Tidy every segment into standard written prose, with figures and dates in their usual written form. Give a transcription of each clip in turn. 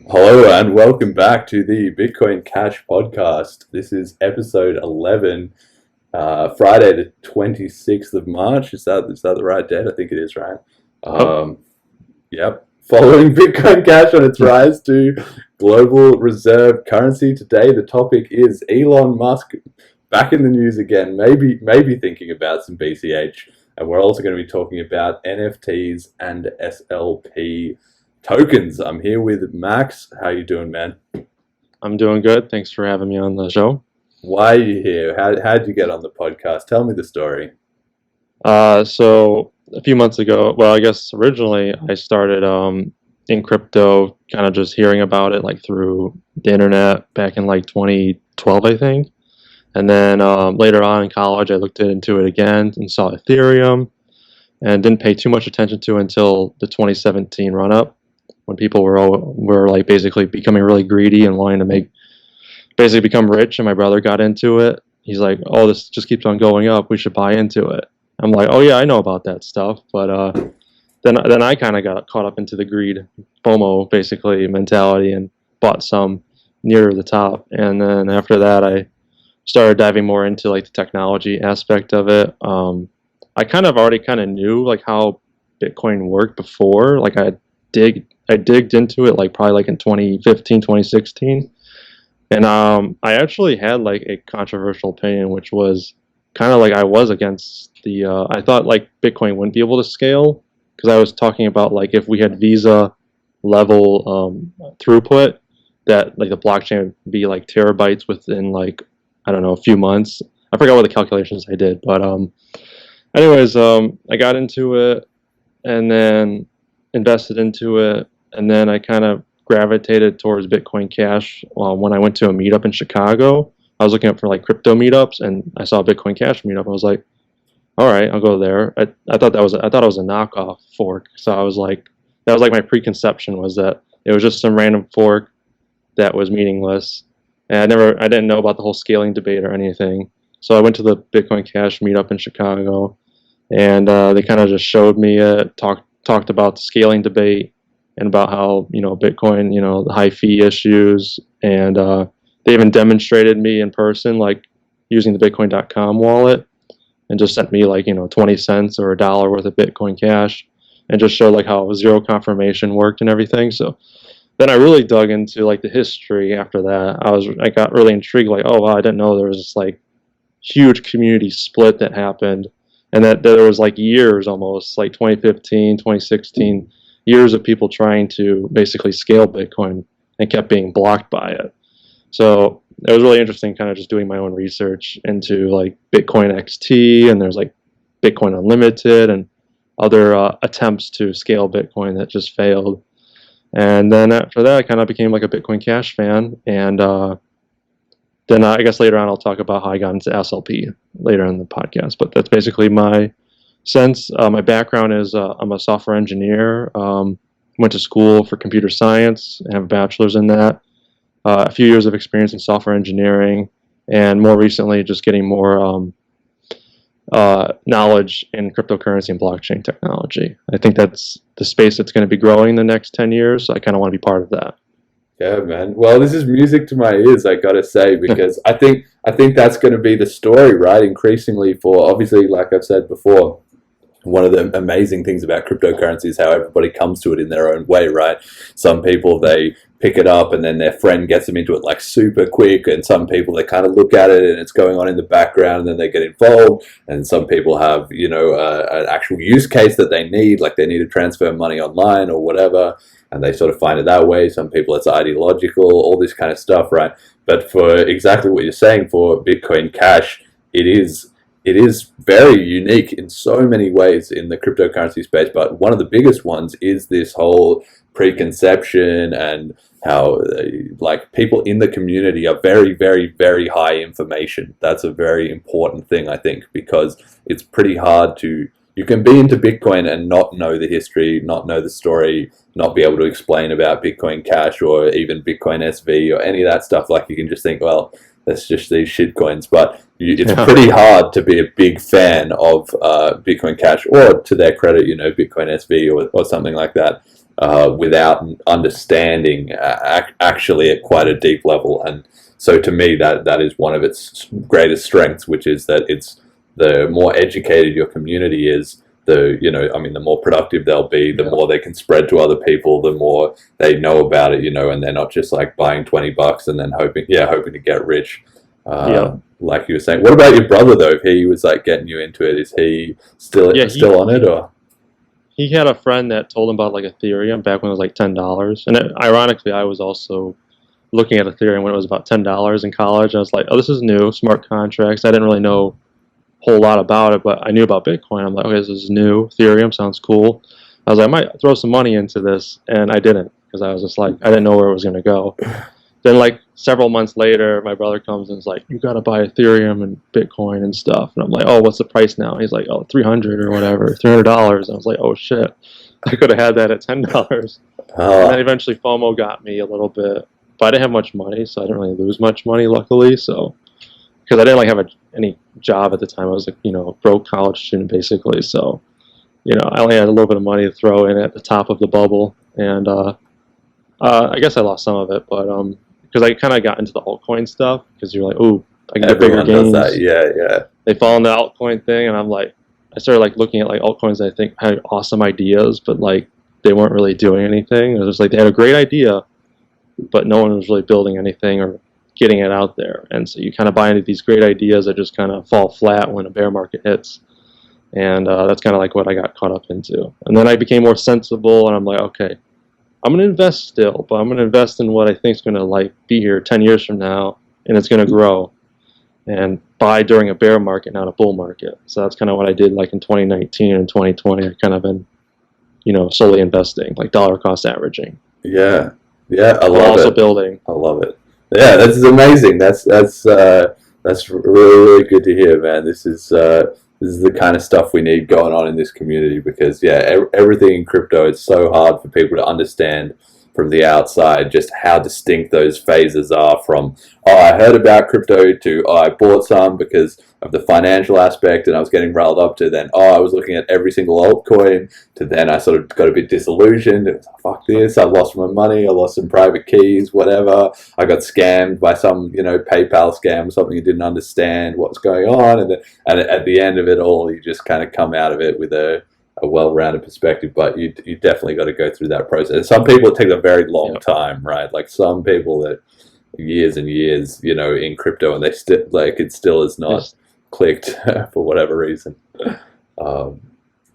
Hello and welcome back to the Bitcoin Cash podcast. This is episode 11, Friday the 26th of March. Is that the right date? I think it is, right? Oh, Um, yep. Following Bitcoin Cash on its rise to global reserve currency. Today the topic is Elon Musk back in the news again, maybe thinking about some BCH. And we're also going to be talking about NFTs and SLP tokens. I'm here with Max. How you doing, man? I'm doing good. Thanks for having me on the show. Why are you here? How'd you get on the podcast? Tell me the story. So a few months ago, well, I guess originally I started in crypto, kind of just hearing about it like through the internet back in like 2012, I think. And then later on in college, I looked into it again and saw Ethereum, and didn't pay too much attention to it until the 2017 run up, when people were like basically becoming really greedy and wanting to basically become rich. And my brother got into it. He's like, "Oh, this just keeps on going up. We should buy into it." I'm like, "Oh yeah, I know about that stuff." But then I kind of got caught up into the greed, FOMO basically mentality, and bought some near the top. And then after that, I started diving more into like the technology aspect of it. I kind of already kind of knew like how Bitcoin worked before. Like I digged into it like probably like in 2015, 2016. And I actually had like a controversial opinion, which was kind of like I was against the. I thought like Bitcoin wouldn't be able to scale, because I was talking about like if we had Visa level throughput, that like the blockchain would be like terabytes within like, I don't know, a few months. I forgot what the calculations I did, but anyways, I got into it and then invested into it, and then I kind of gravitated towards Bitcoin Cash when I went to a meetup in Chicago. I was looking up for like crypto meetups, and I saw a Bitcoin Cash meetup. I was like, all right, I'll go there. I thought it was a knockoff fork, so I was like, that was like my preconception, was that it was just some random fork that was meaningless, and I didn't know about the whole scaling debate or anything. So I went to the Bitcoin Cash meetup in Chicago, and they kind of just showed me it, talked about the scaling debate, and about how Bitcoin, the high fee issues, and they even demonstrated me in person, like using the Bitcoin.com wallet, and just sent me like 20 cents or $1 worth of Bitcoin Cash, and just showed like how zero confirmation worked and everything. So then I really dug into like the history after that. I got really intrigued, like, oh wow, I didn't know there was this like huge community split that happened, and that there was like years, almost like 2015, 2016, years of people trying to basically scale Bitcoin and kept being blocked by it. So it was really interesting, kind of just doing my own research into like Bitcoin XT, and there's like Bitcoin Unlimited and other attempts to scale Bitcoin that just failed. And then after that, I kind of became like a Bitcoin Cash fan, and then I guess later on I'll talk about how I got into SLP later in the podcast. But that's basically my sense. My background is I'm a software engineer. Went to school for computer science and have a bachelor's in that. A few years of experience in software engineering, and more recently just getting more knowledge in cryptocurrency and blockchain technology. I think that's the space that's going to be growing in the next 10 years. So I kind of want to be part of that. Yeah, man. Well, this is music to my ears, I gotta say, because I think that's going to be the story, right? Increasingly, for obviously, like I've said before, one of the amazing things about cryptocurrency is how everybody comes to it in their own way, right? Some people, they pick it up and then their friend gets them into it like super quick, and some people, they kind of look at it and it's going on in the background and then they get involved, and some people have an actual use case that they need, like they need to transfer money online or whatever, and they sort of find it that way. Some people, it's ideological, all this kind of stuff, right? But for exactly what you're saying, for Bitcoin Cash, it is very unique in so many ways in the cryptocurrency space. But one of the biggest ones is this whole preconception, and how like people in the community are very, very, very high information. That's a very important thing, I think, because it's pretty hard to, you can be into Bitcoin and not know the history, not know the story, not be able to explain about Bitcoin Cash or even Bitcoin SV or any of that stuff. Like, you can just think, well, that's just these shit coins. But it's Yeah. pretty hard to be a big fan of Bitcoin Cash, or, to their credit, Bitcoin SV or something like that. without understanding actually at quite a deep level. And so to me, that is one of its greatest strengths, which is that it's the more educated your community is, the more productive they'll be, the more they can spread to other people, the more they know about it, and they're not just like buying $20 and then hoping to get rich. Like you were saying. What about your brother though? If he was like getting you into it, is he still on it, or? He had a friend that told him about like Ethereum back when it was like $10, and ironically, I was also looking at Ethereum when it was about $10 in college. I was like, oh, this is new, smart contracts. I didn't really know whole lot about it, but I knew about Bitcoin. I'm like, okay, this is new. Ethereum sounds cool. I was like, I might throw some money into this, and I didn't, because I was just like, I didn't know where it was going to go. Then like several months later, my brother comes and is like, you got to buy Ethereum and Bitcoin and stuff. And I'm like, oh, what's the price now? And he's like, oh, 300 or whatever, $300. And I was like, oh shit, I could have had that at $10. And then eventually FOMO got me a little bit, but I didn't have much money, so I didn't really lose much money, luckily. So, because I didn't like have any job at the time. I was a broke college student basically. So, I only had a little bit of money to throw in at the top of the bubble, and I guess I lost some of it, but because I kind of got into the altcoin stuff, because you're like, oh, I can get bigger gains. Yeah. They fall in the altcoin thing, and I'm like, I started like looking at like altcoins that I think had awesome ideas, but like they weren't really doing anything. It was just like they had a great idea, but no one was really building anything or getting it out there. And so you kind of buy into these great ideas that just kind of fall flat when a bear market hits. And that's kind of like what I got caught up into. And then I became more sensible, and I'm like, okay, I'm going to invest still, but I'm going to invest in what I think is going to like be here 10 years from now, and it's going to grow. And buy during a bear market, not a bull market. So that's kind of what I did like in 2019 and 2020. I kind of been, solely investing, like dollar cost averaging. Yeah, I love it. Also building. I love it. Yeah, this is amazing. That's really good to hear, man. This is the kind of stuff we need going on in this community, because everything in crypto, it's so hard for people to understand from the outside just how distinct those phases are from, oh, I heard about crypto, to, oh, I bought some because of the financial aspect and I was getting riled up, to then, oh, I was looking at every single altcoin, to then I sort of got a bit disillusioned. It was like, fuck this, I lost my money, I lost some private keys, whatever. I got scammed by some, PayPal scam, something you didn't understand what's going on. And at the end of it all, you just kind of come out of it with a well-rounded perspective, but you definitely got to go through that process. Some people it takes a very long time, right? Like some people that years and years, in crypto, and they still it still is not clicked for whatever reason. But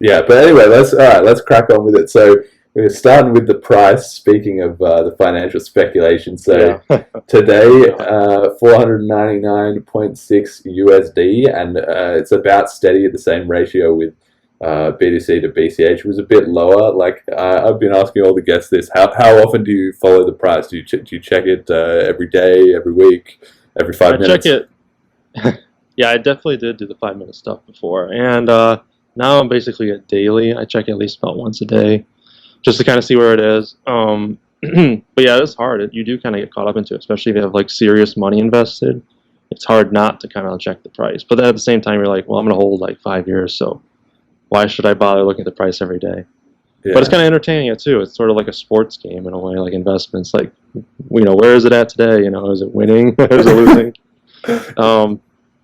anyway, let's crack on with it. So we're starting with the price. Speaking of the financial speculation, so today 499.6 USD, and it's about steady at the same ratio with BTC to BCH. Was a bit lower. Like I've been asking all the guests this: how often do you follow the price? Do you check it every day, every week, every 5 minutes? I check it. Yeah, I definitely did do the 5-minute stuff before, and now I'm basically at daily. I check it at least about once a day, just to kind of see where it is. But yeah, it's hard. You do kind of get caught up into it, especially if you have like serious money invested. It's hard not to kind of check the price. But then at the same time, you're like, well, I'm going to hold like 5 years, so why should I bother looking at the price every day? Yeah. But it's kind of entertaining it too. It's sort of like a sports game in a way, like investments. Like, where is it at today? Is it winning? Is it losing?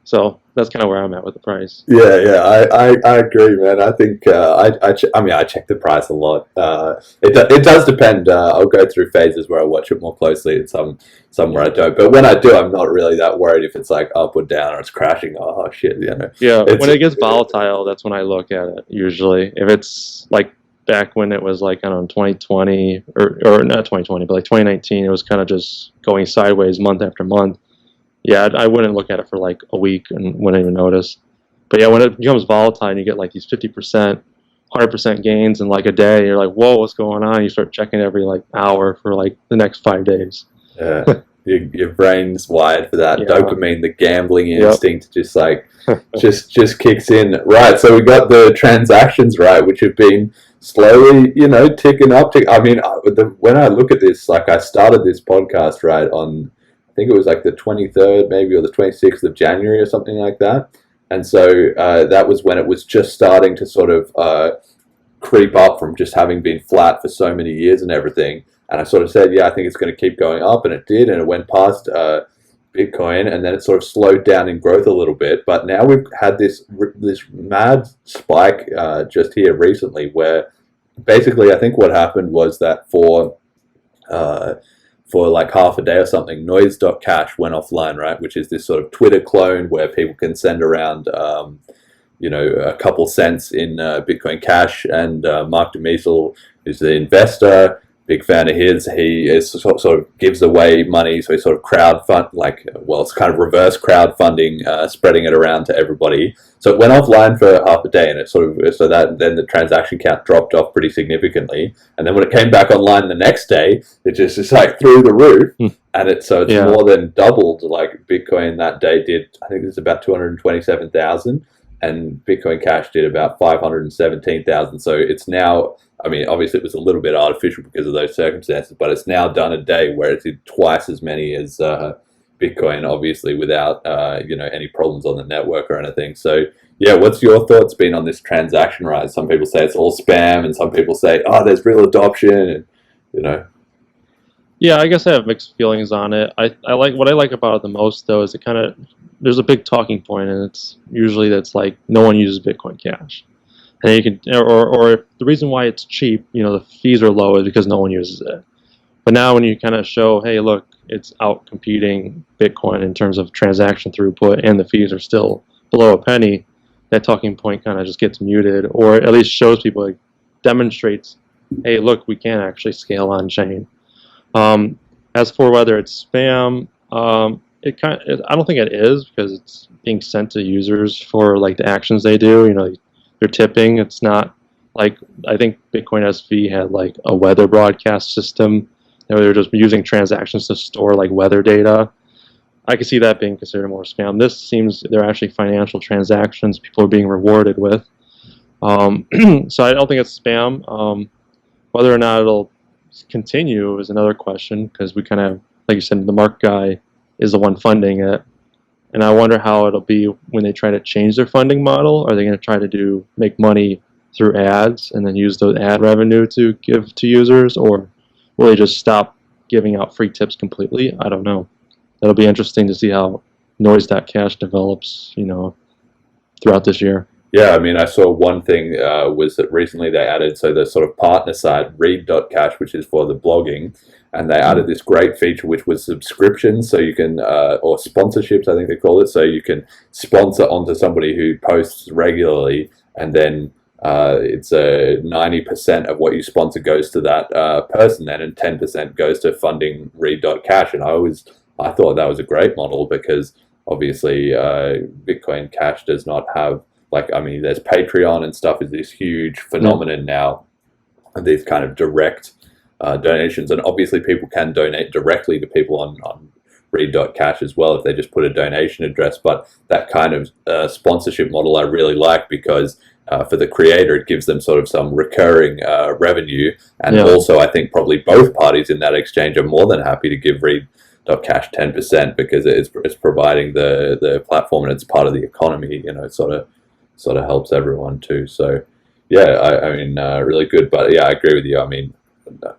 So that's kind of where I'm at with the price. Yeah, I agree, man. I think I check the price a lot. It does depend. I'll go through phases where I watch it more closely, and some where I don't. But when I do, I'm not really that worried if it's like up or down or it's crashing. Oh shit, Yeah, when it gets volatile, that's when I look at it. Usually, if it's like back when it was like 2020 or not 2020, but like 2019, it was kind of just going sideways month after month. Yeah, I wouldn't look at it for like a week and wouldn't even notice. But yeah, when it becomes volatile and you get like these 50%, 100% gains in like a day, you're like, whoa, what's going on? You start checking every like hour for like the next 5 days. Yeah, your brain's wired for that. Dopamine, the gambling instinct, just like just kicks in. Right, so we got the transactions right, which have been slowly, ticking up. I mean, when I look at this, like I started this podcast right on, I think it was like the 23rd maybe, or the 26th of January or something like that. And so that was when it was just starting to sort of creep up from just having been flat for so many years and everything. And I sort of said, yeah, I think it's going to keep going up, and it did, and it went past Bitcoin, and then it sort of slowed down in growth a little bit. But now we've had this mad spike just here recently, where basically I think what happened was that for like half a day or something, noise.cash went offline, right? Which is this sort of Twitter clone where people can send around, a couple cents in Bitcoin Cash. And Mark DeMiesel is the investor, big fan of his. He is sort of gives away money, so he sort of it's kind of reverse crowdfunding, spreading it around to everybody. So it went offline for half a day, and then the transaction count dropped off pretty significantly. And then when it came back online the next day, it just like through the roof, and it's more than doubled. Like Bitcoin that day did, I think it was about 227,000, and Bitcoin Cash did about 517,000. So it's now, I mean, obviously it was a little bit artificial because of those circumstances, but it's now done a day where it did twice as many as Bitcoin, obviously without any problems on the network or anything. So yeah, what's your thoughts been on this transaction rise? Some people say it's all spam, and some people say, oh, there's real adoption, and Yeah, I guess I have mixed feelings on it. I like what I like about it the most, though, is there's a big talking point, and it's usually that's like no one uses Bitcoin Cash, and you can or the reason why it's cheap, the fees are low, is because no one uses it. But now when you kind of show, hey, look, it's out competing Bitcoin in terms of transaction throughput, and the fees are still below a penny, that talking point kind of just gets muted, or at least shows people, like, demonstrates, hey, look, we can actually scale on chain. As for whether it's spam, I don't think it is, because it's being sent to users for like the actions they do. They're tipping. It's not like, I think Bitcoin SV had like a weather broadcast system where they're just using transactions to store like weather data. I could see that being considered more spam. This seems they're actually financial transactions people are being rewarded with. So I don't think it's spam. Whether or not it'll continue is another question, because we kind of, like you said, the Mark guy is the one funding it, and I wonder how it'll be when they try to change their funding model. Are they going to try to make money through ads and then use the ad revenue to give to users, or will they just stop giving out free tips completely? I don't know. That'll be interesting to see how noise.cash develops, throughout this year. Yeah, I mean, I saw one thing was that recently they added, so the sort of partner side, read.cash, which is for the blogging, and they added this great feature which was subscriptions, so you can, or sponsorships, I think they call it, so you can sponsor onto somebody who posts regularly, and then it's 90% of what you sponsor goes to that person then, and 10% goes to funding read.cash, and I thought that was a great model, because obviously Bitcoin Cash does not have, there's Patreon and stuff is this huge phenomenon now, and these kind of direct donations, and obviously people can donate directly to people on read.cash as well if they just put a donation address, but that kind of sponsorship model I really like, because for the creator it gives them sort of some recurring revenue, and also I think probably both parties in that exchange are more than happy to give read.cash 10%, because it's providing the platform, and it's part of the economy, it sort of helps everyone too. So yeah, I mean, really good. But yeah, I agree with you. I mean,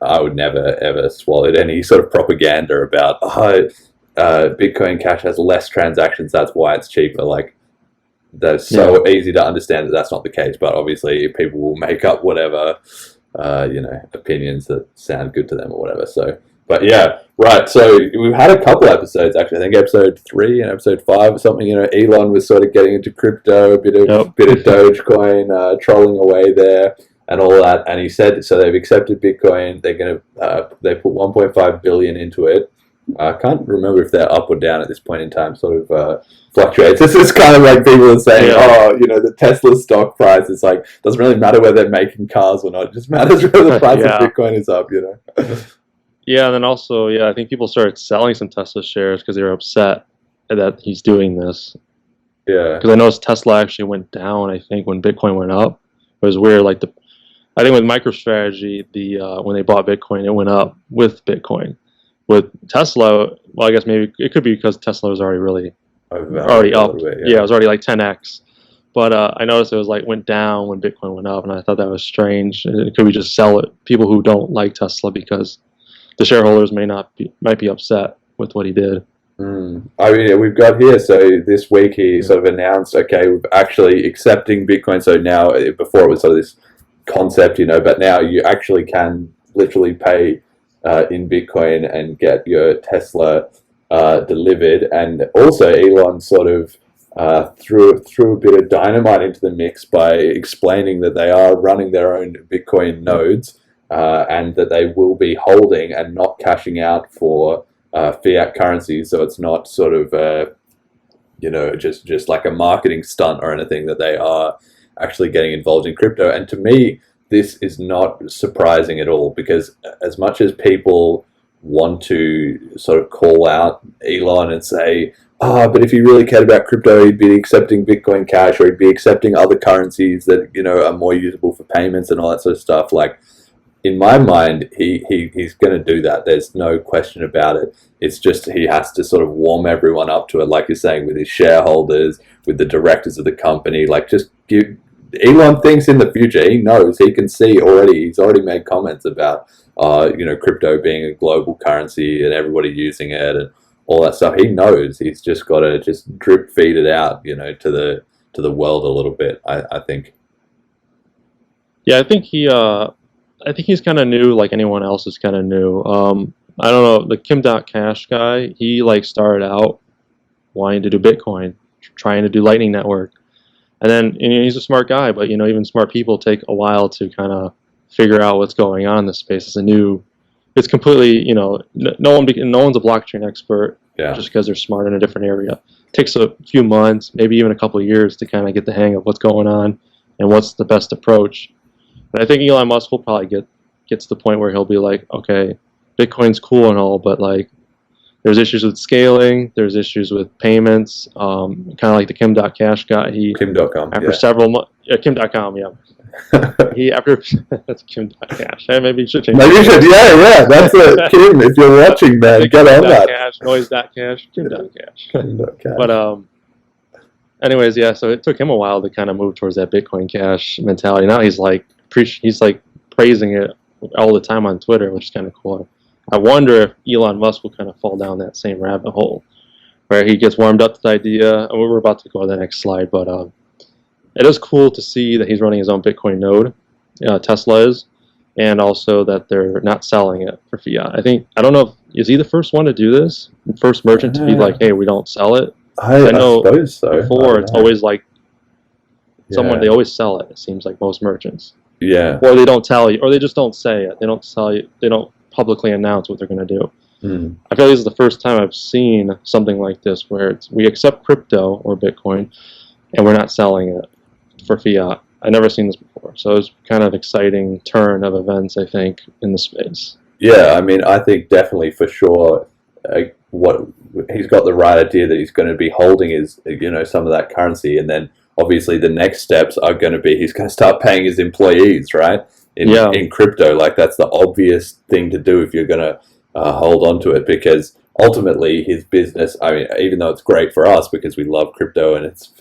I would never ever swallow any sort of propaganda about Bitcoin Cash has less transactions, that's why it's cheaper. Like, that's so easy to understand that that's not the case, but obviously people will make up whatever opinions that sound good to them or whatever. So, but yeah, right. So we've had a couple episodes actually. I think episode 3 and episode 5 or something. Elon was sort of getting into crypto, a bit of Dogecoin, trolling away there and all that. And he said, so they've accepted Bitcoin. They're going to they put 1.5 billion into it. I can't remember if they're up or down at this point in time. Sort of fluctuates. This is kind of like people are saying, the Tesla stock price is like, doesn't really matter whether they're making cars or not. It just matters whether the price of Bitcoin is up. Yeah, and then also, I think people started selling some Tesla shares because they were upset that he's doing this. Yeah. Because I noticed Tesla actually went down, I think, when Bitcoin went up. It was weird. I think with MicroStrategy, when they bought Bitcoin, it went up with Bitcoin. With Tesla, well, I guess maybe it could be because Tesla was already up. Bit, it was already like 10x. But I noticed it was like went down when Bitcoin went up, and I thought that was strange. Could we just sell it? People who don't like Tesla because the shareholders might be upset with what he did. I mean, yeah, we've got here. So this week he sort of announced, okay, we're actually accepting Bitcoin. So now, before it was sort of this concept, but now you actually can literally pay in Bitcoin and get your Tesla delivered. And also, Elon sort of threw a bit of dynamite into the mix by explaining that they are running their own Bitcoin nodes and that they will be holding and not cashing out for fiat currency. So it's not sort of just like a marketing stunt or anything, that they are actually getting involved in crypto. And to me, this is not surprising at all, because as much as people want to sort of call out Elon and say, but if he really cared about crypto, he'd be accepting Bitcoin Cash, or he'd be accepting other currencies that, are more usable for payments and all that sort of stuff. Like, in my mind, he's going to do that. There's no question about it. It's just he has to sort of warm everyone up to it, like you're saying, with his shareholders, with the directors of the company. Like, just give... Elon thinks in the future. He knows. He can see already. He's already made comments about, crypto being a global currency and everybody using it and all that stuff. He knows. He's just got to just drip feed it out, to the world a little bit. I think. Yeah, I think he's kind of new, like anyone else is kind of new. I don't know, the Kim.Cash guy, he like started out wanting to do Bitcoin, trying to do Lightning Network. And then he's a smart guy, but even smart people take a while to kind of figure out what's going on in this space. It's completely, no one's a blockchain expert just because they're smart in a different area. It takes a few months, maybe even a couple of years to kind of get the hang of what's going on and what's the best approach. And I think Elon Musk will probably get to the point where he'll be like, okay, Bitcoin's cool and all, but like there's issues with scaling, there's issues with payments, kind of like the Kim.Cash guy. Kim.com. After several months, Kim.com, yeah. That's Kim.Cash. Hey, maybe you should change. Maybe you should, yeah. That's it, Kim. If you're watching, man, get on that. Cash, Noise.Cash, Kim.Cash. But anyways, yeah. So it took him a while to kind of move towards that Bitcoin Cash mentality. Now he's like praising it all the time on Twitter, which is kind of cool. I wonder if Elon Musk will kind of fall down that same rabbit hole where he gets warmed up to the idea. And we're about to go to the next slide, but it is cool to see that he's running his own Bitcoin node, Tesla is, and also that they're not selling it for fiat. I don't know, is he the first one to do this? The first merchant to be like, hey, we don't sell it? I know suppose so. Before, it's always like they always sell it, it seems like most merchants. Yeah. Or they don't tell you, or they just don't say it. They don't sell you, they don't publicly announce what they're going to do. I feel like this is the first time I've seen something like this where we accept crypto or Bitcoin and we're not selling it for fiat. I've never seen this before. So it's kind of exciting turn of events, I think, in the space. Yeah, I mean, I think definitely for sure what he's got the right idea that he's going to be holding is, some of that currency. And then obviously the next steps are going to be he's going to start paying his employees, right? In crypto. Like, that's the obvious thing to do if you're going to hold on to it, because ultimately his business, I mean, even though it's great for us because we love crypto and it's,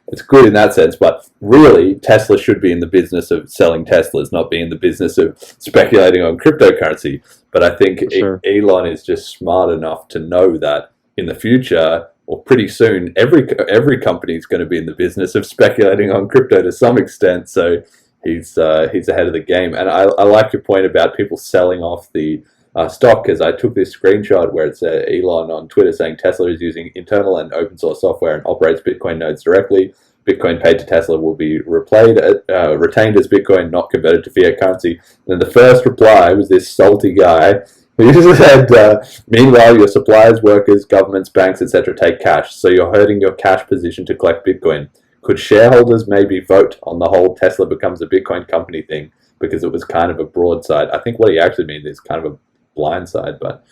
it's good in that sense, but really Tesla should be in the business of selling Teslas, not be in the business of speculating on cryptocurrency. But I think Elon is just smart enough to know that in the future, or pretty soon, every company is going to be in the business of speculating on crypto to some extent. So he's ahead of the game. And I like your point about people selling off the stock, because I took this screenshot where it's Elon on Twitter saying Tesla is using internal and open source software and operates Bitcoin nodes directly. Bitcoin paid to Tesla will be retained as Bitcoin, not converted to fiat currency. And then the first reply was this salty guy who said, meanwhile, your suppliers, workers, governments, banks, etc. take cash, so you're hurting your cash position to collect Bitcoin. Could shareholders maybe vote on the whole Tesla becomes a Bitcoin company thing? Because it was kind of a broadside. I think what he actually means is kind of a blindside. But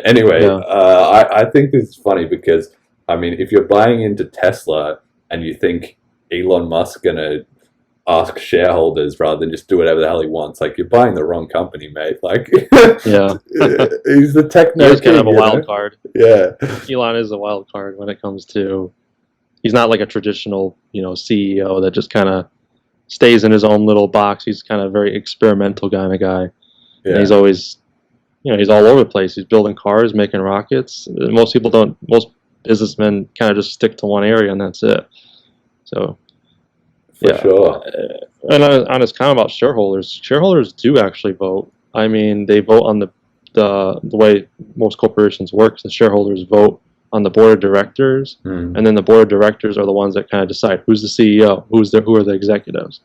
anyway, I think this is funny because, I mean, if you're buying into Tesla and you think Elon Musk's going to ask shareholders rather than just do whatever the hell he wants, like, you're buying the wrong company, mate. Like, he's the techno. He's kind of a wild card. Yeah. Elon is a wild card when it comes to he's not like a traditional, CEO that just kind of stays in his own little box. He's kind of very experimental kind of guy. Yeah. And he's always, he's all over the place. He's building cars, making rockets. Most businessmen kind of just stick to one area and that's it. So, For sure. And on his comment about shareholders do actually vote. I mean, they vote on the way most corporations work. The shareholders vote on the board of directors, and then the board of directors are the ones that kind of decide who's the CEO, who are the executives.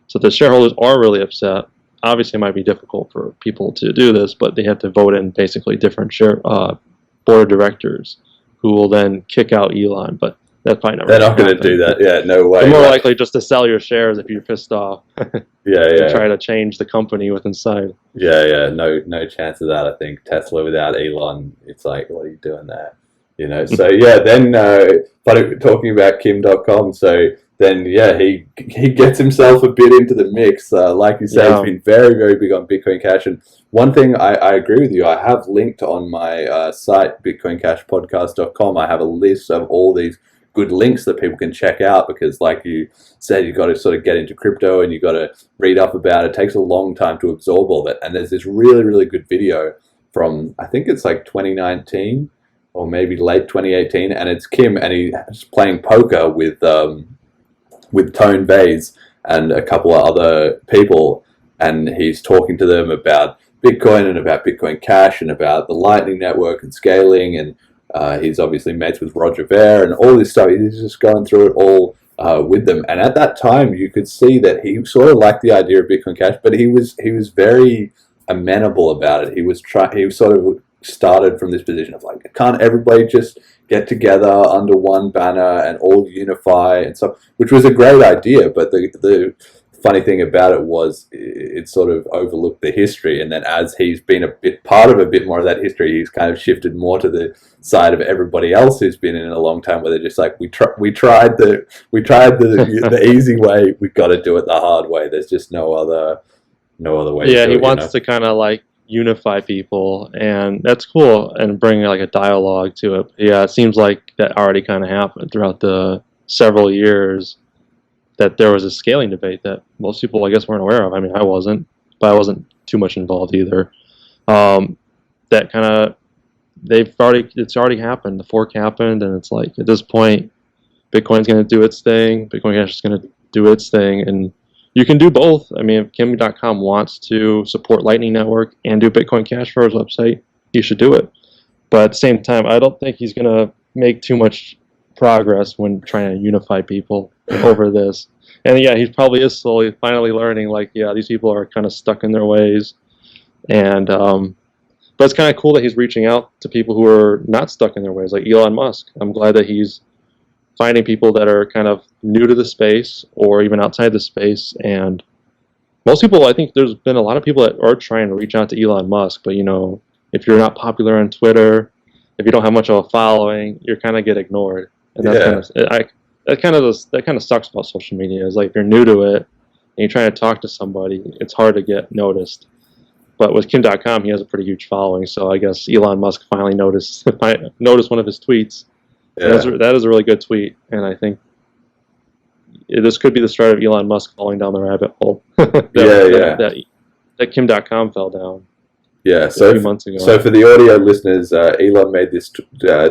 So the shareholders are really upset. Obviously, it might be difficult for people to do this, but they have to vote in basically different board of directors who will then kick out Elon. But that's probably not. They're not going to do that. Yeah, no way. They're more likely just to sell your shares if you're pissed off. Yeah. Try to change the company with inside. Yeah. No chance of that. I think Tesla without Elon, it's like, what are you doing there? So yeah, then talking about Kim.com, so then yeah, he gets himself a bit into the mix. Like you say, he's been very, very big on Bitcoin Cash. And one thing I agree with you, I have linked on my site, bitcoincashpodcast.com, I have a list of all these good links that people can check out, because like you said, you've got to sort of get into crypto and you've got to read up about it. It takes a long time to absorb all that. And there's this really, really good video from, I think it's like 2019 or maybe late 2018, and it's Kim, and he's playing poker with Tone Vays and a couple of other people, and he's talking to them about Bitcoin and about Bitcoin Cash and about the Lightning Network and scaling, and he's obviously mates with Roger Ver and all this stuff. He's just going through it all with them. And at that time, you could see that he sort of liked the idea of Bitcoin Cash, but he was very amenable about it. He sort of started from this position of like, can't everybody just get together under one banner and all unify and stuff, which was a great idea. But the funny thing about it was it sort of overlooked the history, and then as he's been part of a bit more of that history, he's kind of shifted more to the side of everybody else who's been in it a long time, where they're just like, we tried the easy way, we've got to do it the hard way. There's just no other way. Yeah, he wants to kind of like unify people, and that's cool, and bring like a dialogue to it. Yeah, it seems like that already kind of happened throughout the several years, that there was a scaling debate that most people, I guess, weren't aware of. I mean, I wasn't, but I wasn't too much involved either. That kind of, it's already happened. The fork happened, and it's like, at this point, Bitcoin's going to do its thing, Bitcoin Cash is going to do its thing, and you can do both. I mean, if Kim.com wants to support Lightning Network and do Bitcoin Cash for his website, he should do it. But at the same time, I don't think he's going to make too much progress when trying to unify people over this. And yeah, he probably is finally learning, like, yeah, these people are kind of stuck in their ways. And but it's kind of cool that he's reaching out to people who are not stuck in their ways, like Elon Musk. I'm glad that he's finding people that are kind of new to the space or even outside the space. And most people, I think there's been a lot of people that are trying to reach out to Elon Musk, but if you're not popular on Twitter, if you don't have much of a following, you're kind of get ignored. And that's that kind of sucks about social media. Is like, if you're new to it and you're trying to talk to somebody, it's hard to get noticed. But with Kim.com, he has a pretty huge following, so I guess Elon Musk finally noticed one of his tweets. Yeah. That is a really good tweet, and I think this could be the start of Elon Musk falling down the rabbit hole. That Kim.com fell down. Yeah, a few months ago. So for the audio listeners, Elon made this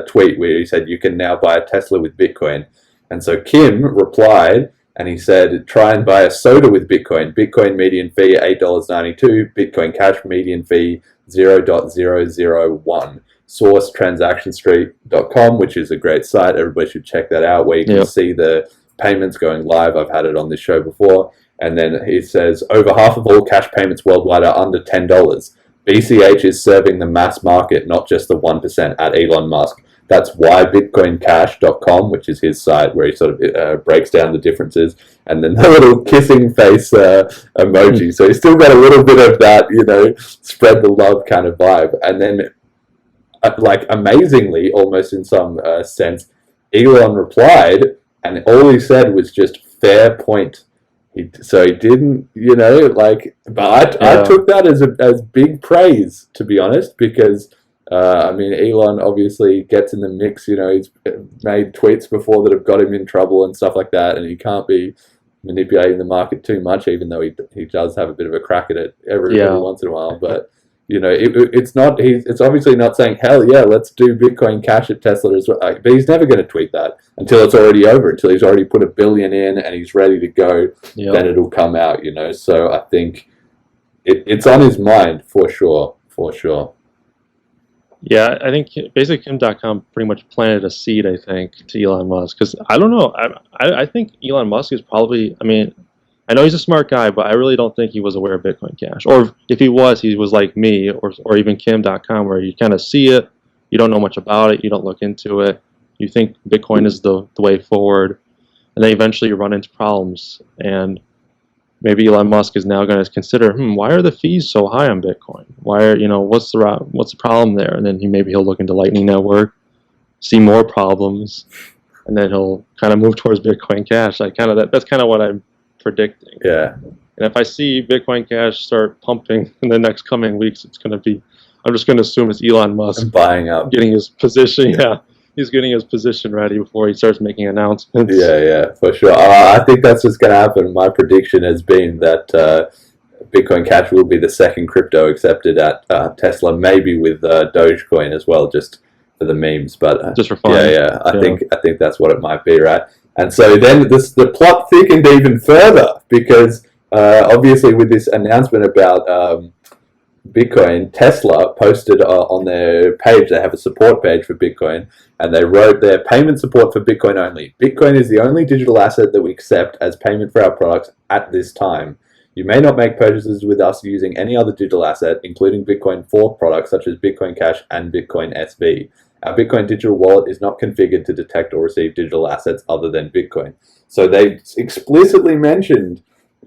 tweet where he said, you can now buy a Tesla with Bitcoin. And so Kim replied, and he said, try and buy a soda with Bitcoin. Bitcoin median fee $8.92. Bitcoin Cash median fee 0.001. Source transactionstreet.com, which is a great site. Everybody should check that out, where you can see the payments going live. I've had it on this show before. And then he says, over half of all cash payments worldwide are under $10. BCH is serving the mass market, not just the 1% at Elon Musk. That's why bitcoincash.com, which is his site, where he sort of breaks down the differences, and then the little kissing face emoji. So he's still got a little bit of that, spread the love kind of vibe. And then, like, amazingly, almost in some sense, Elon replied, and all he said was just fair point. So he didn't, but I took that as big praise, to be honest, because I mean, Elon obviously gets in the mix. He's made tweets before that have got him in trouble and stuff like that, and he can't be manipulating the market too much, even though he does have a bit of a crack at it every once in a while. But it's obviously not saying, hell yeah, let's do Bitcoin Cash at Tesla as well. But he's never going to tweet that until it's already over, until he's already put $1 billion in and he's ready to go. Then it'll come out. So I think it's on his mind for sure. Yeah, I think basically Kim.com pretty much planted a seed, I think, to Elon Musk. Because I don't know, I think Elon Musk is probably, I mean, I know he's a smart guy, but I really don't think he was aware of Bitcoin Cash. Or if he was like me, or even Kim.com, where you kind of see it, you don't know much about it, you don't look into it, you think Bitcoin is the way forward, and then eventually you run into problems. And maybe Elon Musk is now going to consider, why are the fees so high on Bitcoin? Why are, what's the problem there? And then he'll look into Lightning Network, see more problems, and then he'll kind of move towards Bitcoin Cash. That's kind of what I'm predicting. Yeah. And if I see Bitcoin Cash start pumping in the next coming weeks, it's going to be, I'm just going to assume it's Elon Musk buying up, getting his position. Yeah. He's getting his position ready before he starts making announcements. Yeah, for sure. I think that's what's going to happen. My prediction has been that Bitcoin Cash will be the second crypto accepted at Tesla, maybe with Dogecoin as well, just for the memes. But just for fun. Yeah. I think that's what it might be, right? And so then the plot thickened even further because obviously with this announcement about Bitcoin, Tesla posted on their page, they have a support page for Bitcoin, and they wrote their payment support for Bitcoin only. Bitcoin is the only digital asset that we accept as payment for our products at this time. You may not make purchases with us using any other digital asset, including Bitcoin fork products such as Bitcoin Cash and Bitcoin SV. Our Bitcoin digital wallet is not configured to detect or receive digital assets other than Bitcoin. So they explicitly mentioned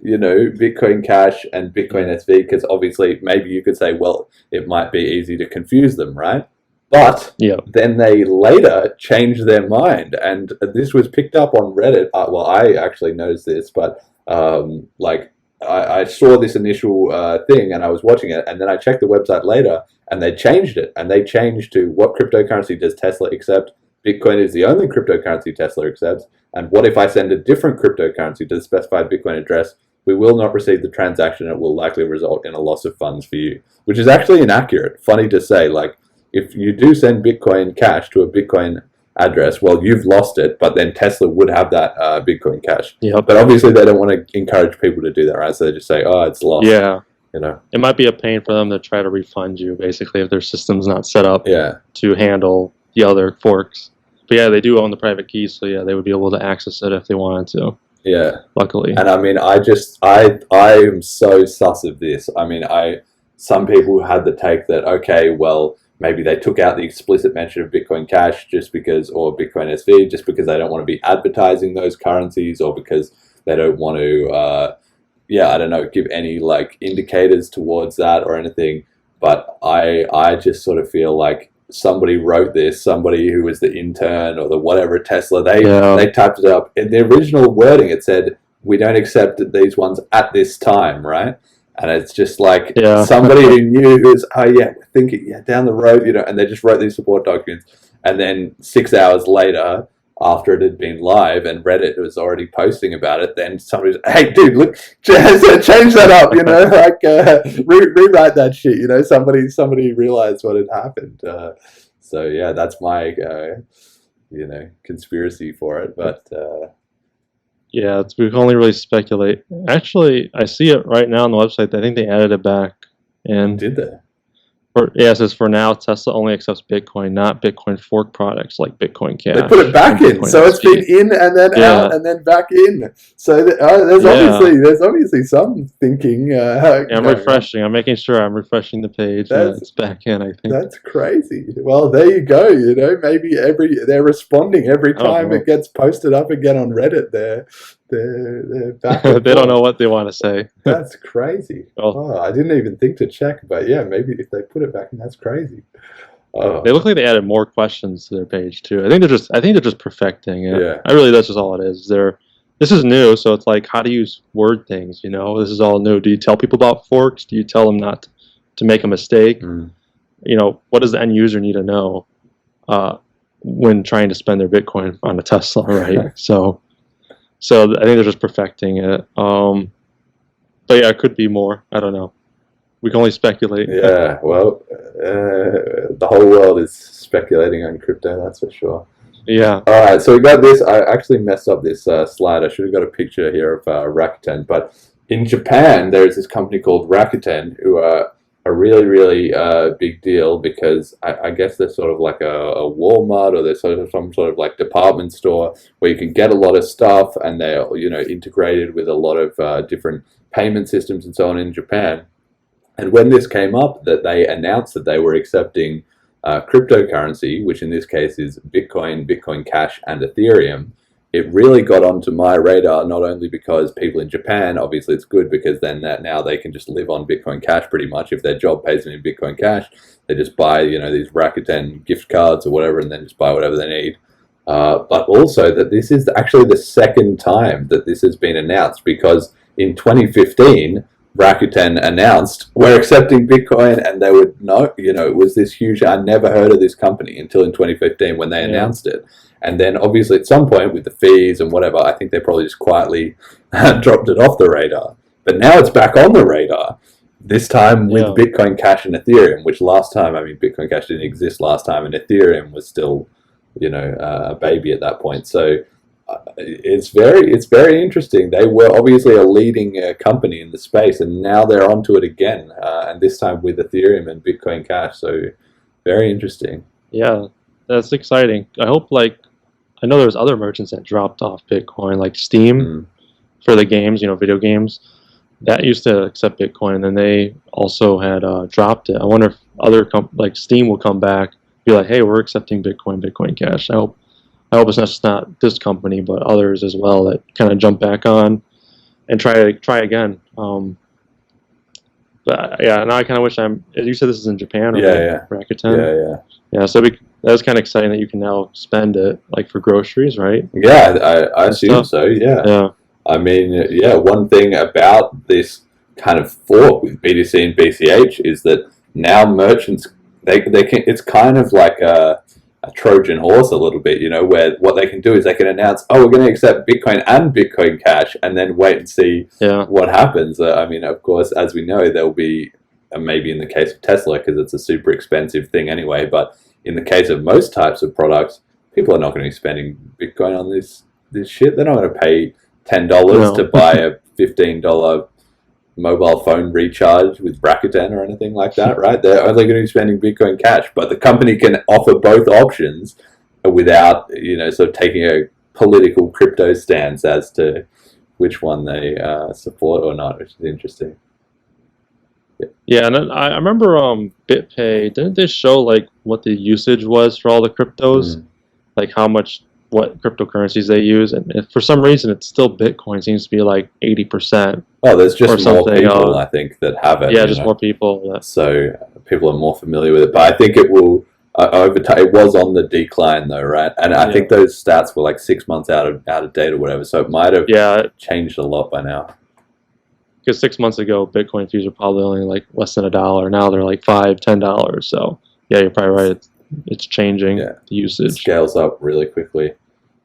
Bitcoin Cash and Bitcoin SV, because obviously maybe you could say, well, it might be easy to confuse them, right? But then they later changed their mind, and this was picked up on Reddit. Well, I actually noticed this, but I saw this initial thing and I was watching it, and then I checked the website later and they changed it, and they changed to, what cryptocurrency does Tesla accept? Bitcoin is the only cryptocurrency Tesla accepts. And what if I send a different cryptocurrency to the specified Bitcoin address? We will not receive the transaction. It will likely result in a loss of funds for you, which is actually inaccurate. Funny to say, like, if you do send Bitcoin Cash to a Bitcoin address, well, you've lost it, but then Tesla would have that Bitcoin Cash. But obviously they don't want to encourage people to do that, right? So they just say, oh, it's lost. Yeah. It might be a pain for them to try to refund you, basically, if their system's not set up to handle the other forks. But yeah, they do own the private keys, so yeah, they would be able to access it if they wanted to. Yeah. Luckily. And I mean, I am so sus of this. I mean, some people had the take that, okay, well, maybe they took out the explicit mention of Bitcoin Cash just because, or Bitcoin SV, just because they don't want to be advertising those currencies, or because they don't want to, I don't know, give any like indicators towards that or anything. But I just sort of feel like somebody wrote this, somebody who was the intern or the whatever Tesla, they typed it up. In the original wording, it said, we don't accept these ones at this time, right? And it's just like somebody who knew, who's, thinking down the road, and they just wrote these support documents. And then 6 hours later, after it had been live and Reddit was already posting about it, then somebody's, hey, dude, look, change that up, rewrite that shit, somebody realized what had happened. So yeah, that's my, conspiracy for it, but... Yeah, we can only really speculate. Actually, I see it right now on the website. I think they added it back. And did they? It says for now, Tesla only accepts Bitcoin, not Bitcoin fork products like Bitcoin Cash. They put it back in, so it's been in and then out and then back in. So there's obviously some thinking. I'm refreshing. I'm making sure I'm refreshing the page. And it's back in, I think. That's crazy. Well, there you go. Maybe they're responding every time it gets posted up again on Reddit. They're back. They don't know what they want to say. That's crazy. I didn't even think to check, but yeah, maybe if they put it back in, that's crazy. They look like they added more questions to their page too. I think they're just perfecting it. Yeah. That's just all it is. This is new, so it's like, how do you word things? This is all new. Do you tell people about forks? Do you tell them not to make a mistake? what does the end user need to know when trying to spend their Bitcoin on a Tesla, right? So I think they're just perfecting it. But yeah, it could be more. I don't know. We can only speculate. Yeah, well, the whole world is speculating on crypto, that's for sure. Yeah. All right, so we got this. I actually messed up this slide. I should have got a picture here of Rakuten. But in Japan, there's this company called Rakuten who are a really, really big deal because I guess they're sort of like a Walmart, or they're sort of some sort of like department store where you can get a lot of stuff, and they're integrated with a lot of different payment systems and so on in Japan. And when this came up, that they announced that they were accepting cryptocurrency, which in this case is Bitcoin, Bitcoin Cash, and Ethereum, it really got onto my radar, not only because people in Japan, obviously it's good because then now they can just live on Bitcoin Cash pretty much. If their job pays them in Bitcoin Cash, they just buy, these Rakuten gift cards or whatever, and then just buy whatever they need. But also that this is actually the second time that this has been announced, because in 2015, Rakuten announced we're accepting Bitcoin, and they would know, it was this huge. I never heard of this company until in 2015 when they announced it, and then obviously at some point with the fees and whatever, I think they probably just quietly dropped it off the radar. But now it's back on the radar. This time with Bitcoin Cash and Ethereum, which last time, Bitcoin Cash didn't exist last time, and Ethereum was still, a baby at that point. So it's very interesting. They were obviously a leading company in the space, and now they're onto it again, and this time with Ethereum and Bitcoin Cash. So very interesting. Yeah, that's exciting. I hope, I know there's other merchants that dropped off Bitcoin, like Steam for the games, video games. That used to accept Bitcoin, and then they also had dropped it. I wonder if other like Steam will come back, be like, hey, we're accepting Bitcoin, Bitcoin Cash. I hope it's just not this company, but others as well that kind of jump back on and try again. But yeah, now I kind of wish as you said, this is in Japan, right? Yeah. Rakuten. Yeah. So that's kind of exciting that you can now spend it like for groceries, right? Yeah, I assume so. Yeah. One thing about this kind of fork with BTC and BCH is that now merchants they can. It's kind of like a Trojan horse a little bit, where what they can do is they can announce, oh, we're going to accept Bitcoin and Bitcoin Cash, and then wait and see what happens. Of course, as we know, there'll be, maybe in the case of Tesla, because it's a super expensive thing anyway, but in the case of most types of products, people are not going to be spending Bitcoin on this shit. They're not going to pay $10 to buy a $15 mobile phone recharge with Rakuten or anything like that, right? They're only going to be spending Bitcoin Cash, but the company can offer both options without, sort of taking a political crypto stance as to which one they support or not, which is interesting. Yeah, and I remember BitPay, didn't they show like what the usage was for all the cryptos? Like what cryptocurrencies they use, and for some reason it's still Bitcoin seems to be like 80%. Oh, there's just more people, I think, that have it. Yeah, just more people. So people are more familiar with it, but I think it will over time. It was on the decline though, right? And I think those stats were like 6 months out of date or whatever. So it might have changed a lot by now. Because 6 months ago, Bitcoin fees were probably only like less than $1. Now they're like $5, $10. So yeah, you're probably right. It's changing the usage. It scales up really quickly.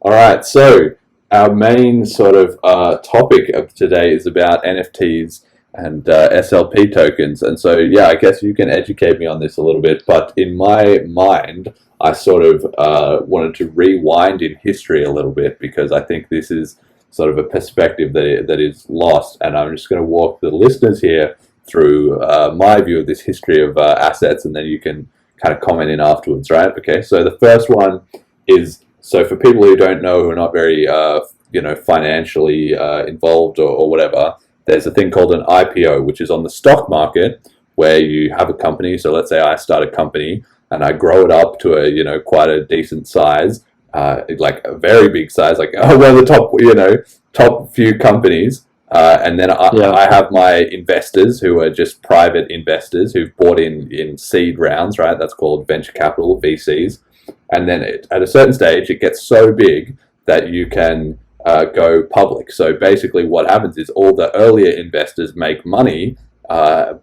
All right, so our main sort of topic of today is about NFTs and SLP tokens. And so, I guess you can educate me on this a little bit. But in my mind, I sort of wanted to rewind in history a little bit, because I think this is sort of a perspective that is lost. And I'm just going to walk the listeners here through my view of this history of assets, and then you can kind of comment in afterwards, right? Okay, so the first one is, so for people who don't know, who are not very, financially involved or whatever, there's a thing called an IPO, which is on the stock market, where you have a company. So let's say I start a company and I grow it up to a, quite a decent size, like a very big size, like one of the top few companies. And then I have my investors who are just private investors who've bought in seed rounds, right? That's called venture capital, VCs. And then at a certain stage, it gets so big that you can go public. So basically what happens is all the earlier investors make money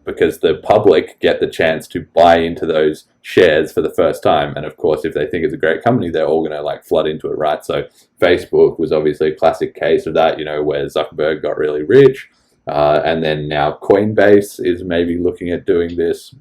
because the public get the chance to buy into those shares for the first time. And of course, if they think it's a great company, they're all going to like flood into it, right? So Facebook was obviously a classic case of that, where Zuckerberg got really rich. And then now Coinbase is maybe looking at doing this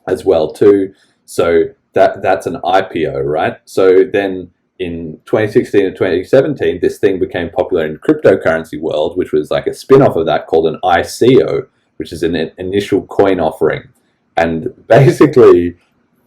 as well too. So that's an IPO, right? So then in 2016 and 2017, this thing became popular in the cryptocurrency world, which was like a spin-off of that called an ICO, which is an initial coin offering. And basically,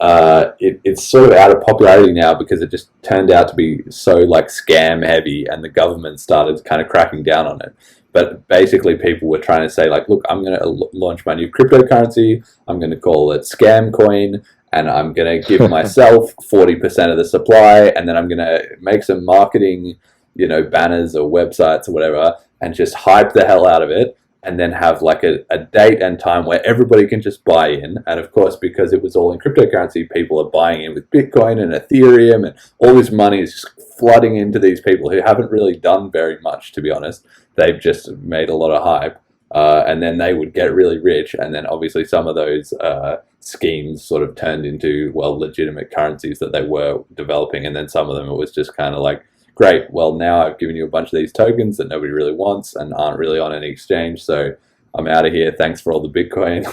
it's sort of out of popularity now because it just turned out to be so like scam heavy, and the government started kind of cracking down on it. But basically, people were trying to say like, look, I'm going to launch my new cryptocurrency. I'm going to call it Scam Coin, and I'm going to give myself 40% of the supply, and then I'm going to make some marketing, banners or websites or whatever, and just hype the hell out of it, and then have like a date and time where everybody can just buy in. And of course, because it was all in cryptocurrency, people are buying in with Bitcoin and Ethereum, and all this money is just flooding into these people who haven't really done very much, to be honest. They've just made a lot of hype, and then they would get really rich, and then obviously some of those schemes sort of turned into, well, legitimate currencies that they were developing, and then some of them it was just kind of like, great, well, now I've given you a bunch of these tokens that nobody really wants and aren't really on any exchange, so I'm out of here, thanks for all the Bitcoin.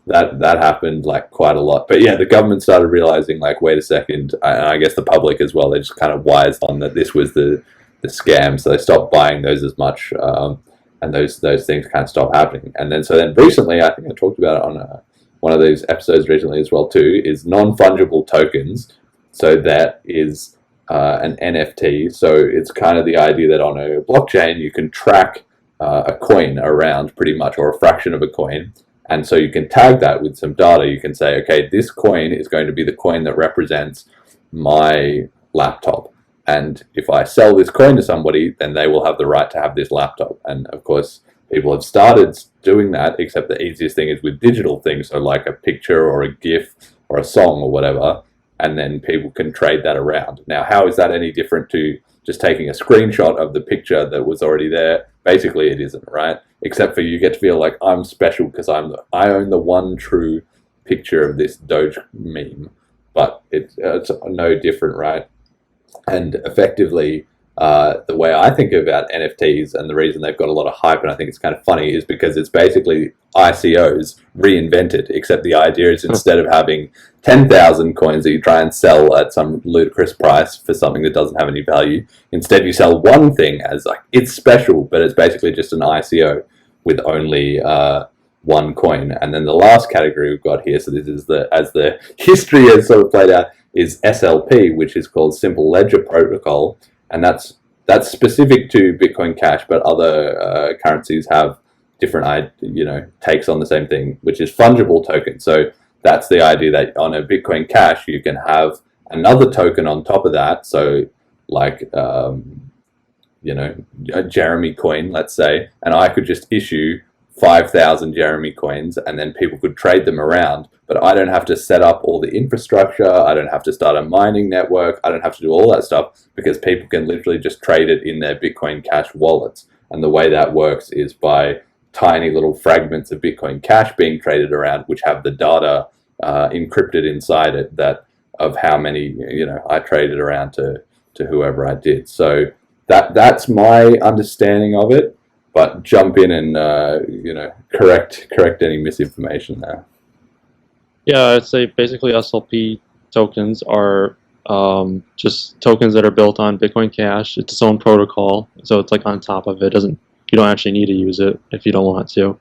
That happened like quite a lot. But yeah, the government started realizing like, wait a second, and I guess the public as well, they just kind of wised on that this was the scam, so they stopped buying those as much, and those things kind of stopped happening. And then recently, I think I talked about it on one of those episodes recently as well too, is non-fungible tokens. So that is an NFT. So it's kind of the idea that on a blockchain you can track a coin around pretty much, or a fraction of a coin, and so you can tag that with some data. You can say, okay, this coin is going to be the coin that represents my laptop. And if I sell this coin to somebody, then they will have the right to have this laptop. And of course, people have started doing that, except the easiest thing is with digital things, so like a picture or a GIF or a song or whatever, and then people can trade that around. Now, how is that any different to just taking a screenshot of the picture that was already there? Basically, it isn't, right? Except for you get to feel like I'm special because I own the one true picture of this Doge meme. But it's no different, right? And effectively, the way I think about NFTs, and the reason they've got a lot of hype, and I think it's kind of funny, is because it's basically ICOs reinvented, except the idea is instead of having 10,000 coins that you try and sell at some ludicrous price for something that doesn't have any value, instead you sell one thing as like, it's special, but it's basically just an ICO with only one coin. And then the last category we've got here, so this is as the history has sort of played out, is SLP, which is called Simple Ledger Protocol, and that's specific to Bitcoin Cash, but other currencies have different takes on the same thing, which is fungible token. So that's the idea that on a Bitcoin Cash you can have another token on top of that. So like a Jeremy coin, let's say, and I could just issue 5,000 Jeremy coins, and then people could trade them around. But I don't have to set up all the infrastructure. I don't have to start a mining network. I don't have to do all that stuff, because people can literally just trade it in their Bitcoin Cash wallets. And the way that works is by tiny little fragments of Bitcoin Cash being traded around, which have the data encrypted inside it of how many I traded around to whoever I did. So that's my understanding of it. But jump in and correct any misinformation there. Yeah, I'd say basically SLP tokens are just tokens that are built on Bitcoin Cash. It's its own protocol, so it's like on top of it. You don't actually need to use it if you don't want to.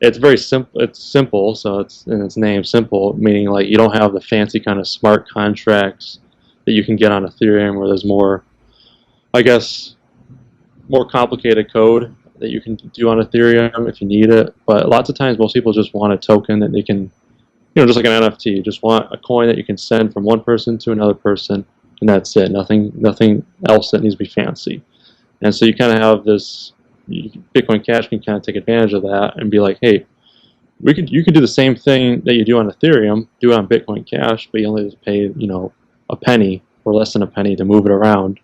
It's very simple. It's simple, so it's in its name, simple, meaning like you don't have the fancy kind of smart contracts that you can get on Ethereum, where there's more, I guess, more complicated code that you can do on Ethereum if you need it. But lots of times most people just want a token that they can, just like an NFT, just want a coin that you can send from one person to another person, and that's it. Nothing else that needs to be fancy. And so you kind of have this, Bitcoin Cash can kind of take advantage of that and be like, hey, you could do the same thing that you do on Ethereum, do it on Bitcoin Cash, but you only have to pay, a penny or less than a penny to move it around.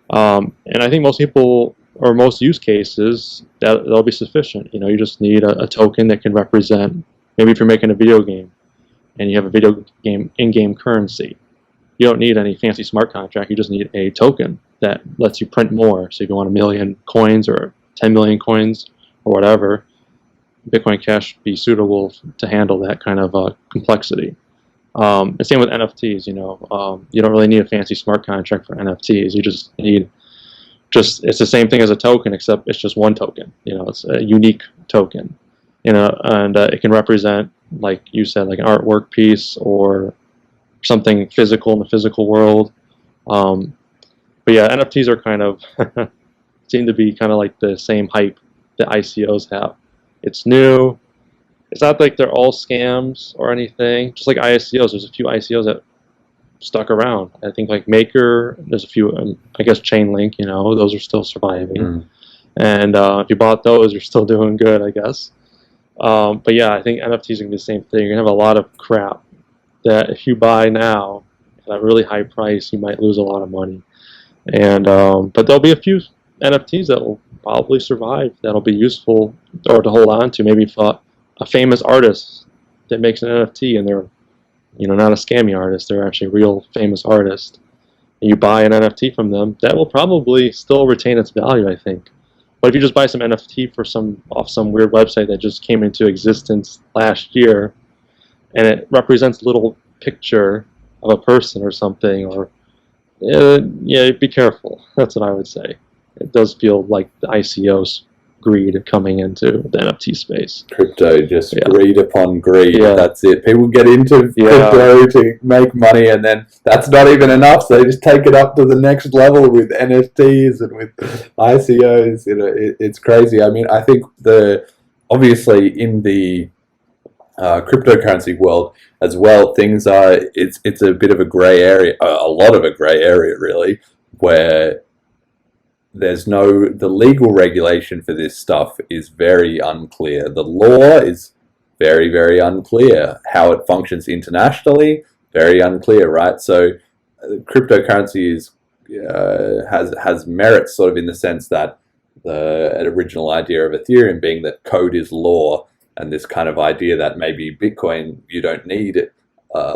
And I think most people or most use cases, that'll be sufficient. You just need a token that can represent, maybe if you're making a video game and you have a video game in-game currency, you don't need any fancy smart contract. You just need a token that lets you print more. So if you want 1,000,000 coins or 10 million coins or whatever, Bitcoin Cash be suitable to handle that kind of complexity. And same with NFTs. You don't really need a fancy smart contract for NFTs. You just need it's the same thing as a token, except it's just one token. It's a unique token. And it can represent, like you said, like an artwork piece or something physical in the physical world. But yeah, NFTs are kind of seem to be kind of like the same hype that ICOs have. It's new. It's not like they're all scams or anything. Just like ICOs, there's a few ICOs that stuck around. I think like Maker, there's a few, I guess Chainlink, those are still surviving. And if you bought those, you're still doing good, I guess. But yeah, I think NFTs are going to be the same thing. You're going to have a lot of crap that if you buy now at a really high price, you might lose a lot of money. And but there'll be a few NFTs that will probably survive, that'll be useful or to hold on to. Maybe if a famous artist that makes an NFT and they're not a scammy artist, they're actually a real famous artist, and you buy an NFT from them, that will probably still retain its value, I think. But if you just buy some NFT off some weird website that just came into existence last year, and it represents a little picture of a person or something, or yeah, be careful. That's what I would say. It does feel like the ICO's greed coming into the NFT space. Crypto, just greed upon greed. Yeah. That's it. People get into crypto to make money, and then that's not even enough. So they just take it up to the next level with NFTs and with ICOs. It's crazy. I mean, I think obviously in the cryptocurrency world as well, things are it's a bit of a gray area, a lot of a gray area really, where the legal regulation for this stuff is very unclear. The law is very, very unclear. How it functions internationally, very unclear, right? So cryptocurrency has merits sort of in the sense that the original idea of Ethereum being that code is law, and this kind of idea that maybe Bitcoin, you don't need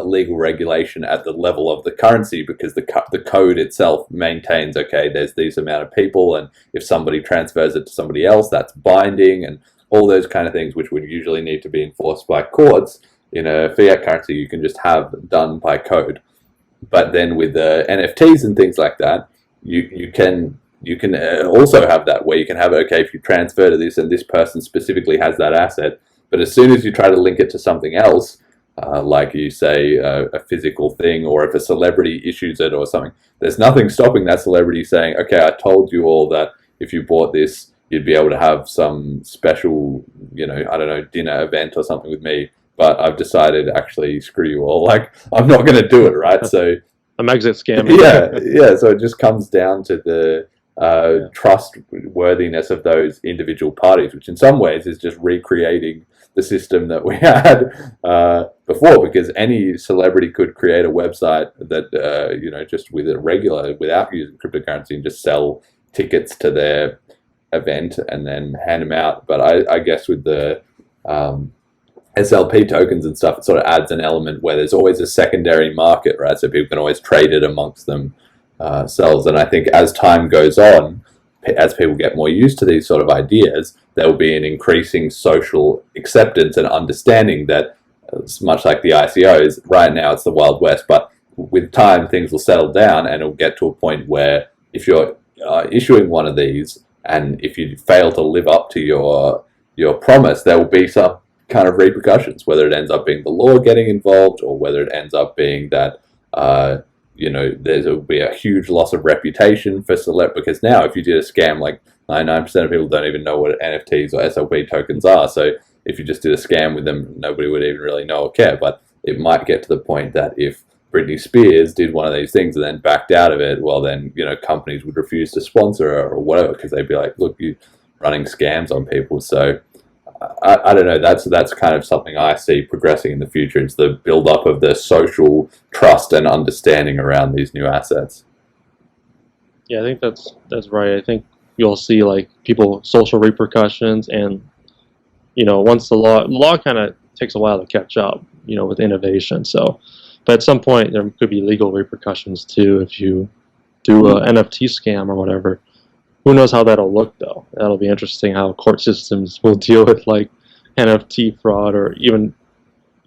legal regulation at the level of the currency because the code itself maintains, okay, there's these amount of people, and if somebody transfers it to somebody else, that's binding, and all those kind of things which would usually need to be enforced by courts. In a fiat currency, you can just have done by code. But then with the NFTs and things like that, you can also have that where you can have, okay, if you transfer to this and this person specifically has that asset, but as soon as you try to link it to something else, like you say, a physical thing, or if a celebrity issues it or something, there's nothing stopping that celebrity saying, okay, I told you all that if you bought this, you'd be able to have some special, I don't know, dinner event or something with me, but I've decided, actually, screw you all. Like, I'm not going to do it, right? So I'm exit scamming. Yeah. So it just comes down to the trustworthiness of those individual parties, which in some ways is just recreating the system that we had before, because any celebrity could create a website that just without using cryptocurrency, and just sell tickets to their event and then hand them out. But I guess with the SLP tokens and stuff, it sort of adds an element where there's always a secondary market, right? So people can always trade it amongst themselves. And I think as time goes on, as people get more used to these sort of ideas, there will be an increasing social acceptance and understanding that it's much like the ICOs. Right now it's the Wild West, but with time things will settle down, and it'll get to a point where if you're issuing one of these, and if you fail to live up to your promise, there will be some kind of repercussions, whether it ends up being the law getting involved, or whether it ends up being that there'll be a huge loss of reputation for because now if you did a scam, like 99% of people don't even know what NFTs or SLP tokens are. So if you just did a scam with them, nobody would even really know or care. But it might get to the point that if Britney Spears did one of these things and then backed out of it, well then, companies would refuse to sponsor her or whatever, because they'd be like, look, you're running scams on people. So I don't know, that's kind of something I see progressing in the future. It's the build-up of the social trust and understanding around these new assets. Yeah, I think that's right. I think you'll see like people social repercussions, and once the law kind of takes a while to catch up, with innovation. So, but at some point there could be legal repercussions too if you do a NFT scam or whatever. Who knows how that'll look though? That'll be interesting how court systems will deal with like NFT fraud, or even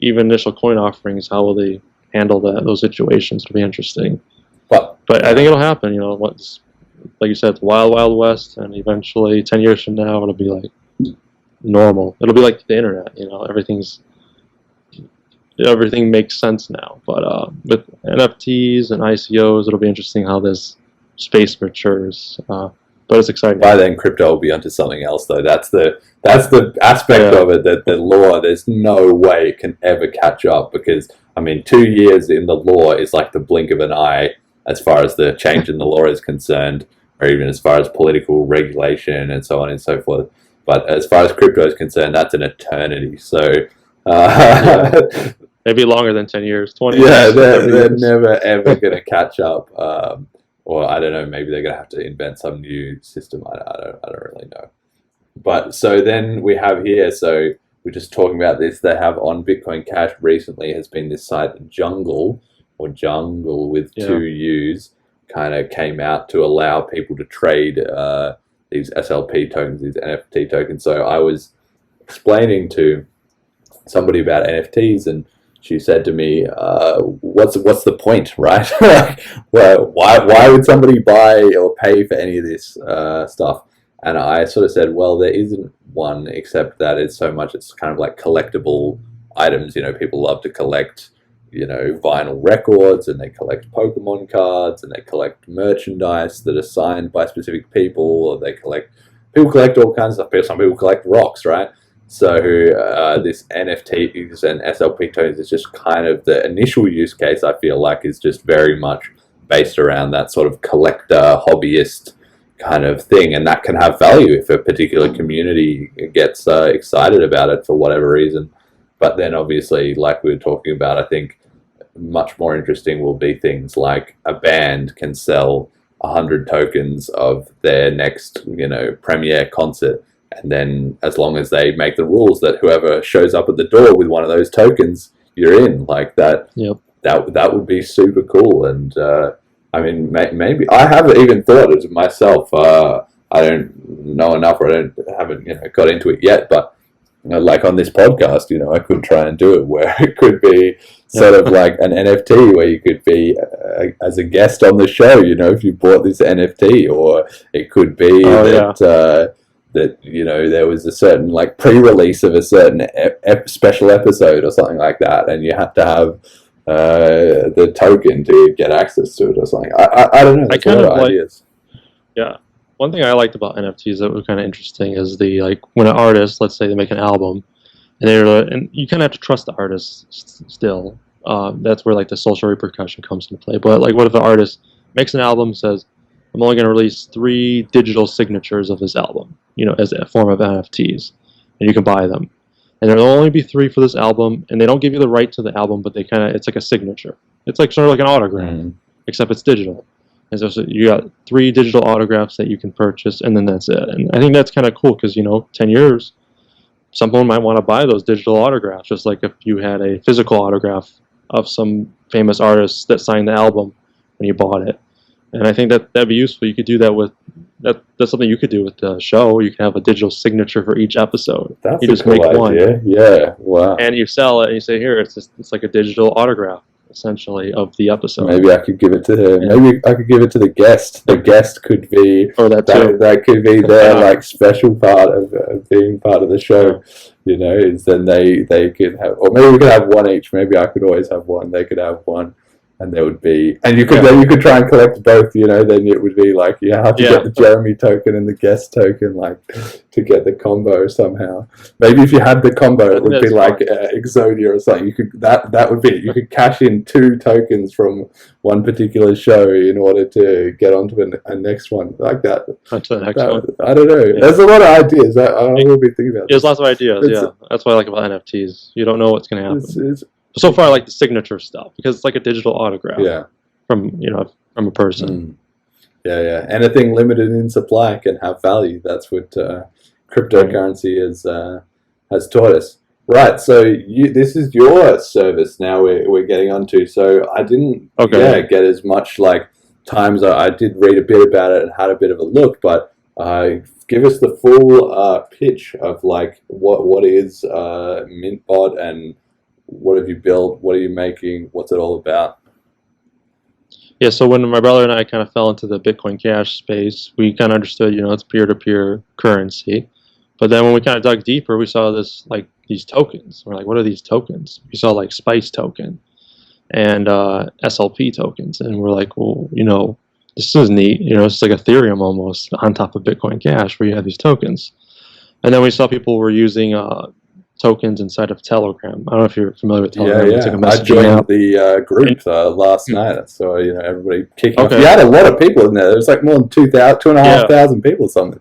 initial coin offerings. How will they handle those situations? It'll be interesting. But I think it'll happen. Once, like you said, it's wild, wild west, and eventually 10 years from now, it'll be like normal. It'll be like the internet. Everything makes sense now. But with NFTs and ICOs, it'll be interesting how this space matures. But it's exciting. By then, crypto will be onto something else, though. That's the aspect of it, that the law, there's no way it can ever catch up, because, 2 years in the law is like the blink of an eye as far as the change in the law is concerned, or even as far as political regulation and so on and so forth. But as far as crypto is concerned, that's an eternity. So maybe longer than 10 years, 20 years. Yeah, they're never, ever going to catch up. Or I don't know, maybe they're going to have to invent some new system. I don't really know. But so then we have here, so we're just talking about this, they have on Bitcoin Cash recently has been this site Jungle, or Jungle with 2 U's, kind of came out to allow people to trade these SLP tokens, these NFT tokens. So I was explaining to somebody about NFTs, and she said to me, what's the point, right? Well, why would somebody buy or pay for any of this stuff? And I sort of said, well, there isn't one, except that it's kind of like collectible items. People love to collect, vinyl records, and they collect Pokemon cards, and they collect merchandise that are signed by specific people, or people collect all kinds of stuff. Some people collect rocks, right? So this NFTs and SLP tokens is just kind of the initial use case, I feel like, is just very much based around that sort of collector, hobbyist kind of thing. And that can have value if a particular community gets excited about it for whatever reason. But then obviously, like we were talking about, I think much more interesting will be things like a band can sell 100 tokens of their next, premiere concert. And then as long as they make the rules that whoever shows up at the door with one of those tokens, you're in, like that. Yep. That would be super cool. And maybe I haven't even thought of it myself. I don't know enough, or I haven't got into it yet. But like on this podcast, I could try and do it where it could be sort of like an NFT, where you could be as a guest on the show. If you bought this NFT, or it could be that there was a certain like pre-release of a certain special episode or something like that, and you have to have the token to get access to it or something. I don't know. That's a lot of ideas. Yeah. One thing I liked about NFTs that was kind of interesting is when an artist, let's say they make an album, and you kind of have to trust the artist still. That's where the social repercussion comes into play. But what if an artist makes an album, says, I'm only going to release 3 digital signatures of this album, as a form of NFTs, and you can buy them. And there'll only be 3 for this album, and they don't give you the right to the album, but it's like a signature. It's sort of like an autograph, except it's digital. And so you got 3 digital autographs that you can purchase, and then that's it. And I think that's kind of cool because, 10 years, someone might want to buy those digital autographs, just like if you had a physical autograph of some famous artist that signed the album when you bought it. And I think that'd be useful. You could do that with that's something you could do with the show. You can have a digital signature for each episode. That's you just cool make idea. one. Yeah, wow. And you sell it, and you say, here, it's like a digital autograph, essentially, of the episode. Maybe I could give it to him. Yeah. Maybe I could give it to the guest. The guest could be that could be their special part of being part of the show. Is then they could have, or maybe we could have one each. Maybe I could always have one. They could have one. And there would be, and you could try and collect both. Then it would be you have to get the Jeremy token and the guest token, to get the combo somehow. Maybe if you had the combo, it would be like Exodia or something. You could that would be it. You could cash in 2 tokens from one particular show in order to get onto a next one like that. Onto the next one. I don't know. Yeah. There's a lot of ideas. I will be thinking about. There's lots of ideas. That's what I like about NFTs. You don't know what's going to happen. So far, I like the signature stuff because it's like a digital autograph from a person. Yeah. Anything limited in supply can have value. That's what Right. cryptocurrency has taught us. Right. So this is your service now. We're getting onto. So I didn't, Okay. Yeah. get as much like times. I did read a bit about it and had a bit of a look, but give us the full pitch of like what is Mintbot and what have you built? What are you making? What's it all about? Yeah, so when my brother and I kind of fell into the Bitcoin Cash space, we kind of understood, it's peer-to-peer currency. But then when we kind of dug deeper, we saw this like these tokens. We're like, what are these tokens? We saw like Spice token and SLP tokens, and we're like, well, this is neat. It's like Ethereum almost on top of Bitcoin Cash, where you have these tokens. And then we saw people were using tokens inside of Telegram. I don't know if you're familiar with Telegram. It's like a I messaging joined app. the group last night. So everybody kicking off. You Okay. had a lot of people in there. There was like more than 2,000, 2,500 Yeah. people or something.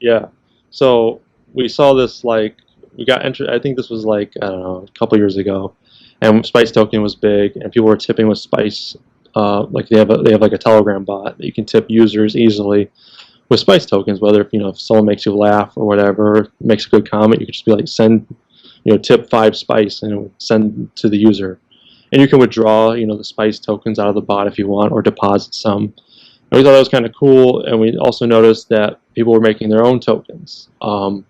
Yeah. So we saw this like we got entered. I think this was like I don't know a couple years ago, and Spice token was big, and people were tipping with Spice. Like they have like a Telegram bot that you can tip users easily with Spice tokens. Whether if someone makes you laugh or whatever, makes a good comment, you could just be like send tip 5 Spice and it would send to the user, and you can withdraw the Spice tokens out of the bot if you want or deposit some. And we thought that was kind of cool, and we also noticed that people were making their own tokens on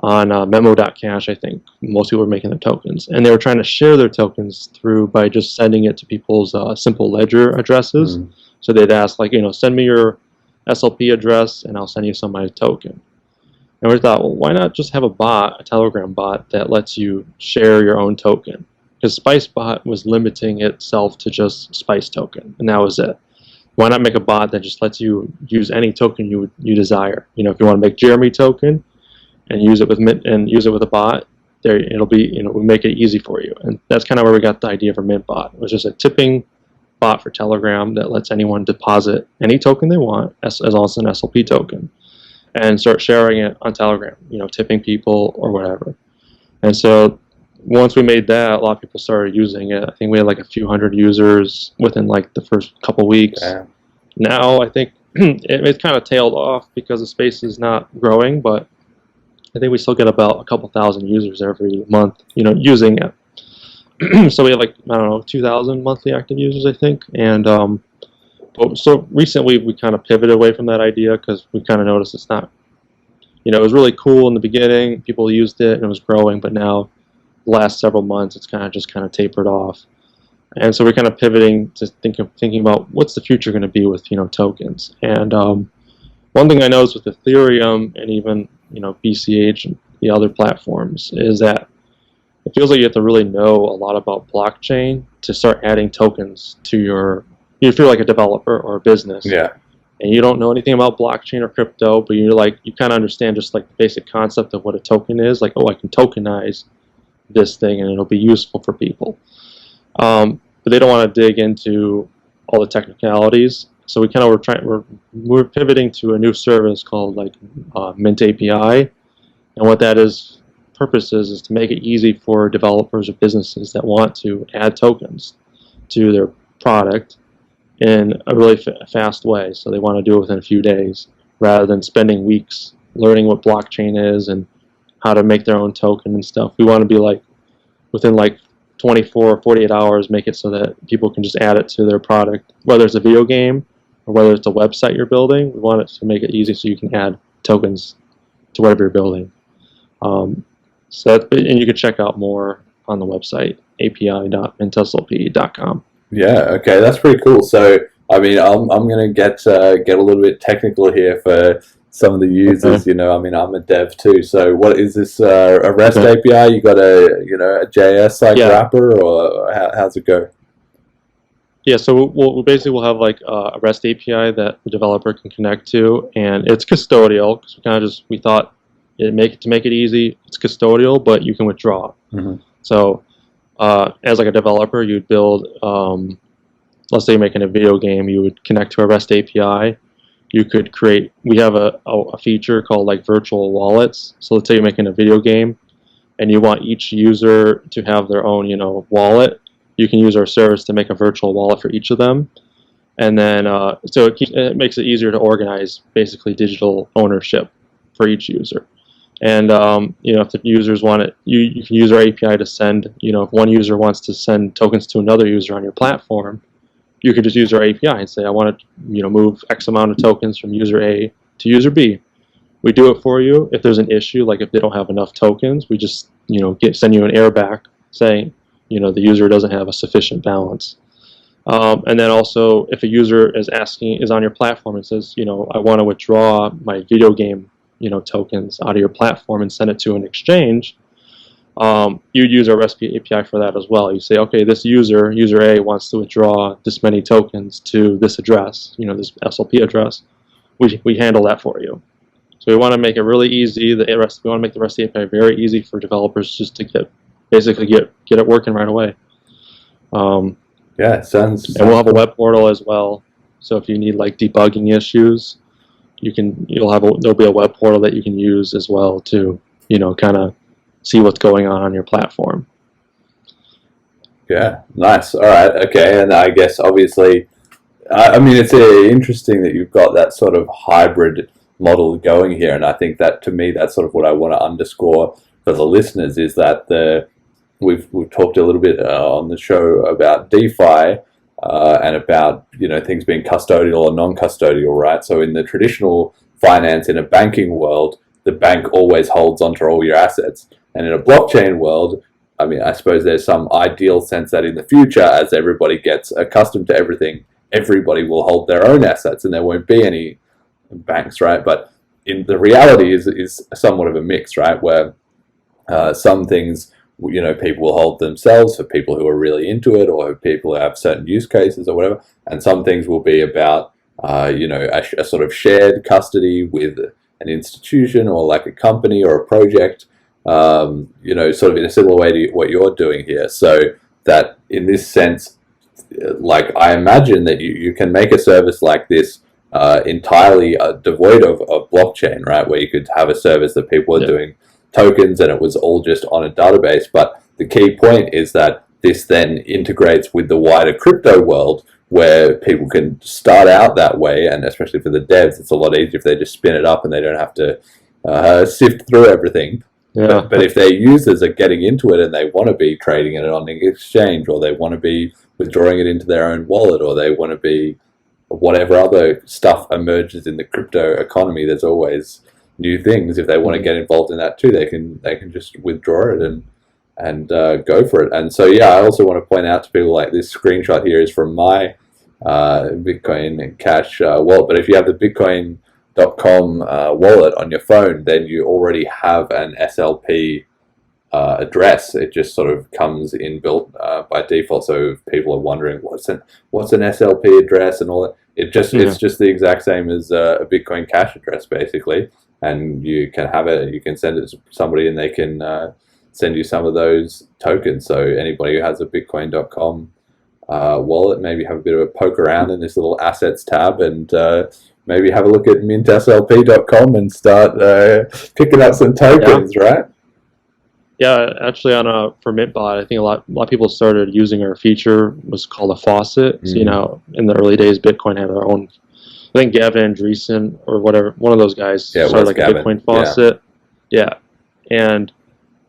memo.cash. I think most people were making their tokens, and they were trying to share their tokens by just sending it to people's simple ledger addresses. So they'd ask like, send me your SLP address, and I'll send you some of my token. And we thought, well, why not just have a Telegram bot that lets you share your own token? Because SpiceBot was limiting itself to just Spice token, and that was it. Why not make a bot that just lets you use any token you desire? If you want to make Jeremy token and use it with a bot, it'll be we make it easy for you. And that's kind of where we got the idea for Mintbot. It was just a tipping bot for Telegram that lets anyone deposit any token they want, as long as it's an SLP token, and start sharing it on Telegram. Tipping people or whatever. And so once we made that, a lot of people started using it. I think we had like a few hundred users within like the first couple weeks. Yeah. Now I think it's kind of tailed off because the space is not growing, but I think we still get about a couple thousand users every month, using it. So we have like, I don't know, 2,000 monthly active users, I think. And so recently we kind of pivoted away from that idea because we kind of noticed it's not, it was really cool in the beginning. People used it and it was growing, but now the last several months it's kind of tapered off. And so we're kind of pivoting to thinking about what's the future going to be with tokens. And one thing I noticed with Ethereum and even BCH and the other platforms is that it feels like you have to really know a lot about blockchain to start adding tokens to if you're like a developer or a business. Yeah. And you don't know anything about blockchain or crypto, but you kind of understand just like the basic concept of what a token is. Like, oh, I can tokenize this thing and it'll be useful for people. But they don't want to dig into all the technicalities. So we kind of we're pivoting to a new service called like Mint API, and what that purpose is to make it easy for developers or businesses that want to add tokens to their product in a really fast way. So they want to do it within a few days rather than spending weeks learning what blockchain is and how to make their own token and stuff. We want to be like within like 24 or 48 hours, make it so that people can just add it to their product, whether it's a video game or whether it's a website you're building. We want it to make it easy so you can add tokens to whatever you're building. And you can check out more on the website, api.mintslp.com. Yeah. Okay, that's pretty cool. So, I mean, I'm gonna get a little bit technical here for some of the users. Okay. I mean, I'm a dev too. So, what is this? A REST API? You got a JS like wrapper, or how's it go? Yeah, so we'll have like a REST API that the developer can connect to, and it's custodial because we thought to make it easy. It's custodial, but you can withdraw. Mm-hmm. So as like a developer, you'd build, let's say you're making a video game, you would connect to a REST API. You could we have a feature called like virtual wallets. So let's say you're making a video game and you want each user to have their own, wallet. You can use our service to make a virtual wallet for each of them. And then so it makes it easier to organize basically digital ownership for each user. And if the users want it, you can use our API to send. If one user wants to send tokens to another user on your platform, you can just use our API and say, I want to move X amount of tokens from user A to user B. We do it for you. If there's an issue, like if they don't have enough tokens, we just send you an error back saying the user doesn't have a sufficient balance. And then also, if a user is on your platform and says, I want to withdraw my video game tokens out of your platform and send it to an exchange, you'd use our REST API for that as well. You say, okay, this user A, wants to withdraw this many tokens to this address, this SLP address. We handle that for you. So we want to make it really easy. We want to make the REST API very easy for developers just to get it working right away. Yeah, sounds. And we'll have a web portal as well. So if you need like debugging issues, there'll be a web portal that you can use as well to kind of see what's going on your platform. Yeah, nice. All right, okay. And I guess obviously, I mean, it's interesting that you've got that sort of hybrid model going here, and I think that to me, that's sort of what I want to underscore for the listeners is that we've talked a little bit on the show about DeFi and about things being custodial or non-custodial, right? So in the traditional finance in a banking world, the bank always holds onto all your assets, and in a blockchain world, I mean, I suppose there's some ideal sense that in the future, as everybody gets accustomed to everything, everybody will hold their own assets, and there won't be any banks, right? But in the reality is somewhat of a mix, right? Where some things people will hold themselves for people who are really into it or people who have certain use cases or whatever, and some things will be about a sort of shared custody with an institution or like a company or a project, sort of in a similar way to what you're doing here. So that in this sense, like I imagine that you can make a service like this entirely devoid of blockchain, right? Where you could have a service that people are doing tokens and it was all just on a database. But the key point is that this then integrates with the wider crypto world where people can start out that way, and especially for the devs, it's a lot easier if they just spin it up and they don't have to sift through everything. Yeah. But if their users are getting into it and they want to be trading it on an exchange, or they want to be withdrawing it into their own wallet, or they want to be whatever other stuff emerges in the crypto economy, there's always new things. If they want to get involved in that too, they can just withdraw it and go for it. And so I also want to point out to people, like this screenshot here is from my Bitcoin Cash wallet. But if you have the Bitcoin.com wallet on your phone, then you already have an SLP address. It just sort of comes inbuilt by default. So if people are wondering what's an SLP address and all that, it's just the exact same as a Bitcoin Cash address basically. And you can have it, you can send it to somebody, and they can send you some of those tokens. So anybody who has a Bitcoin.com wallet, maybe have a bit of a poke around in this little assets tab, and maybe have a look at mintslp.com and start picking up some tokens, right? Yeah, actually, for Mintbot, I think a lot of people started using our feature, was called a Faucet. So in the early days, Bitcoin had their own. I think Gavin Andreessen or whatever, one of those guys started like Gavin. A Bitcoin Faucet. Yeah. And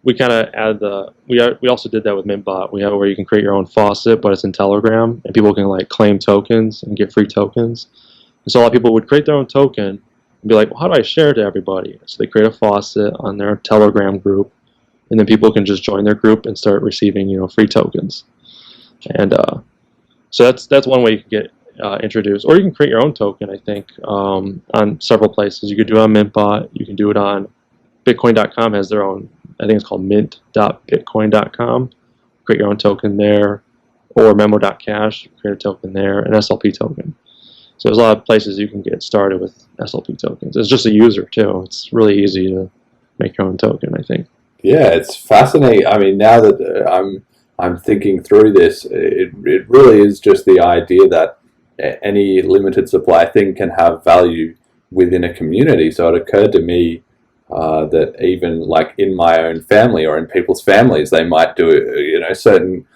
we kind of added we also did that with Mintbot. We have where you can create your own faucet, but it's in Telegram, and people can like claim tokens and get free tokens. And so a lot of people would create their own token and be like, well, how do I share it to everybody? So they create a faucet on their Telegram group, and then people can just join their group and start receiving free tokens. And so that's one way you can get introduced, or you can create your own token. I think on several places. You could do it on Mintbot. You can do it on Bitcoin.com. Has their own. I think it's called mint.bitcoin.com. Create your own token there, or memo.cash. Create a token there, an SLP token. So there's a lot of places you can get started with SLP tokens. It's just a user too. It's really easy to make your own token, I think. Yeah, it's fascinating. I mean, now that I'm thinking through this, it really is just the idea that any limited supply thing can have value within a community. So it occurred to me that even like in my own family or in people's families, they might do certain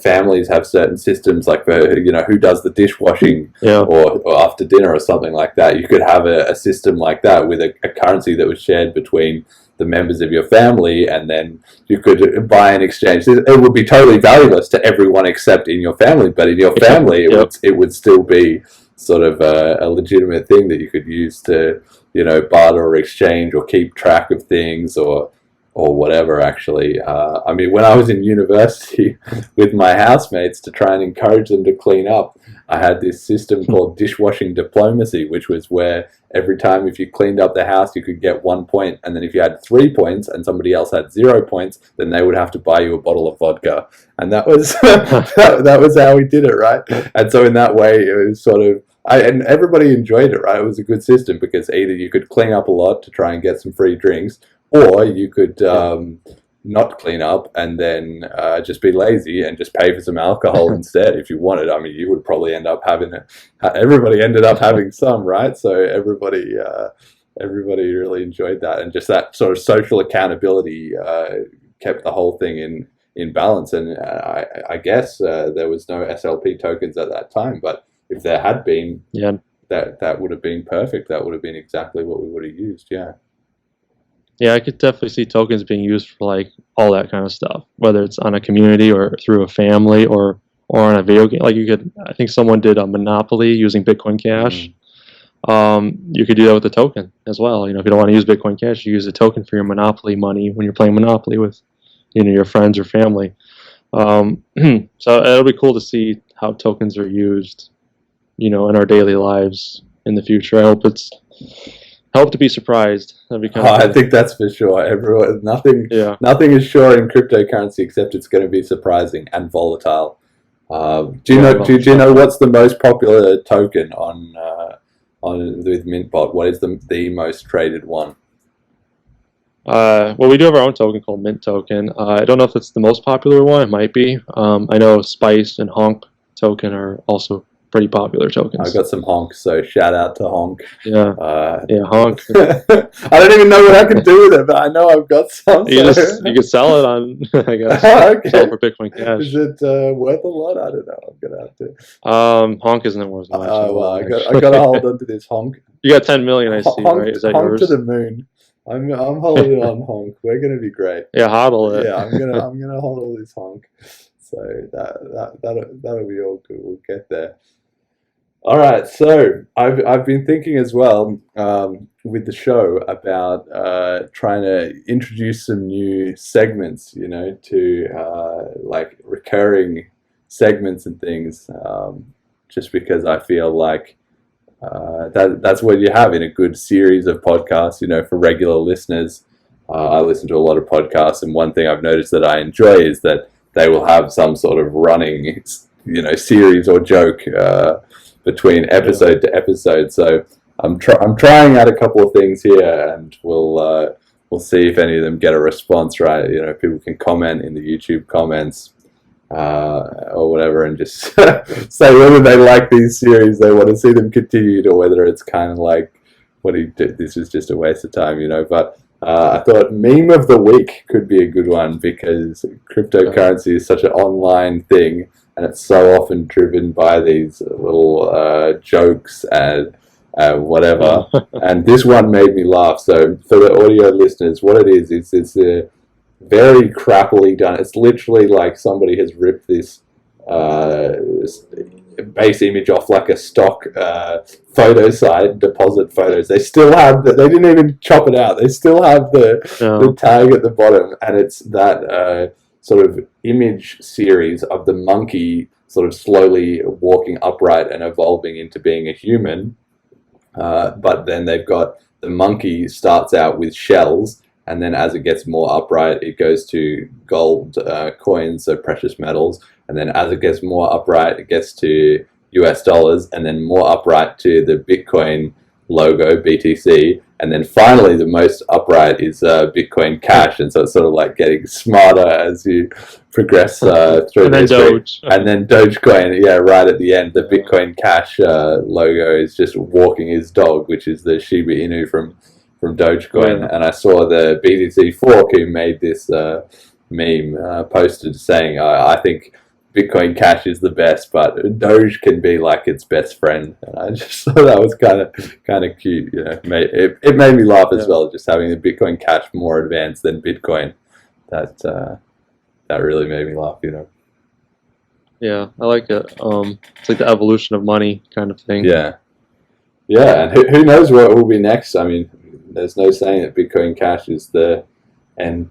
families have certain systems, like for, who does the dishwashing or after dinner or something like that. You could have a system like that with a currency that was shared between the members of your family, and then you could buy and exchange. It would be totally valueless to everyone except in your family, but in your family it would still be sort of a legitimate thing that you could use to barter or exchange or keep track of things or whatever. Actually, I mean, when I was in university with my housemates to try and encourage them to clean up, I had this system called dishwashing diplomacy, which was where every time if you cleaned up the house, you could get 1 point, and then if you had 3 points and somebody else had 0 points, then they would have to buy you a bottle of vodka, and that was that was how we did it, right? And so in that way, it was sort of. And everybody enjoyed it, right? It was a good system because either you could clean up a lot to try and get some free drinks, or you could not clean up and then just be lazy and just pay for some alcohol instead if you wanted. I mean, you would probably end up having it. Everybody ended up having some, right? So everybody really enjoyed that, and just that sort of social accountability kept the whole thing in balance. And I guess there was no SLP tokens at that time, but if there had been, that would have been perfect. That would have been exactly what we would have used. Yeah, I could definitely see tokens being used for like all that kind of stuff, whether it's on a community or through a family or on a video game. Like I think someone did a Monopoly using Bitcoin Cash. You could do that with a token as well. If you don't want to use Bitcoin Cash, you use a token for your Monopoly money when you're playing Monopoly with your friends or family. So it'll be cool to see how tokens are used in our daily lives in the future. I hope to be surprised. That'd be kind of I think that's for sure. Nothing is sure in cryptocurrency except it's going to be surprising and volatile. Do you know what's the most popular token on with Mintbot? What is the most traded one? Well, we do have our own token called Mint Token. I don't know if it's the most popular one. It might be. I know Spice and Honk token are also pretty popular tokens. I got some Honk, so shout out to Honk. Honk. I don't even know what I can do with it, but I know I've got some. You could sell it on, I guess. Okay. Sell it for Bitcoin Cash. Is it worth a lot? I don't know. I'm gonna have to. Honk isn't worth much. Well, I got to hold on to this Honk. You got 10 million, I see, Honk, right? Is that Honk yours? to the moon. I'm holding on Honk. We're gonna be great. Yeah, hodl it. Yeah, I'm gonna hodl this Honk. So that'll be all good. We'll get there. All right, so I've been thinking as well with the show about trying to introduce some new segments, to like recurring segments and things, just because I feel like that's what you have in a good series of podcasts, for regular listeners. I listen to a lot of podcasts, and one thing I've noticed that I enjoy is that they will have some sort of running, series or joke between episode to episode. So I'm trying out a couple of things here, and we'll see if any of them get a response. Right, people can comment in the YouTube comments or whatever, and just say whether they like these series, they want to see them continued, or whether it's kind of like, what he did, this is just a waste of time, But I thought meme of the week could be a good one, because cryptocurrency is such an online thing, and it's so often driven by these little jokes and whatever. And this one made me laugh. So for the audio listeners, what it is it's a very crappily done. It's literally like somebody has ripped this base image off like a stock photo site, deposit photos. They still have they didn't even chop it out. They still have the tag at the bottom, and it's that sort of image series of the monkey sort of slowly walking upright and evolving into being a human. But then they've got the monkey starts out with shells, and then as it gets more upright, it goes to gold coins, so precious metals. And then as it gets more upright, it gets to US dollars, and then more upright to the Bitcoin logo, BTC. And then finally, the most upright is Bitcoin Cash. And so it's sort of like getting smarter as you progress through and then Doge. And then Dogecoin, right at the end, the Bitcoin Cash logo is just walking his dog, which is the Shiba Inu from Dogecoin. And I saw the BTC fork who made this meme posted saying, I think Bitcoin Cash is the best, but Doge can be like its best friend. And I just thought that was kind of cute. It made me laugh as well, just having the Bitcoin Cash more advanced than Bitcoin. That really made me laugh. Yeah, I like it. It's like the evolution of money kind of thing. Yeah, and who knows what will be next? I mean, there's no saying that Bitcoin Cash is the end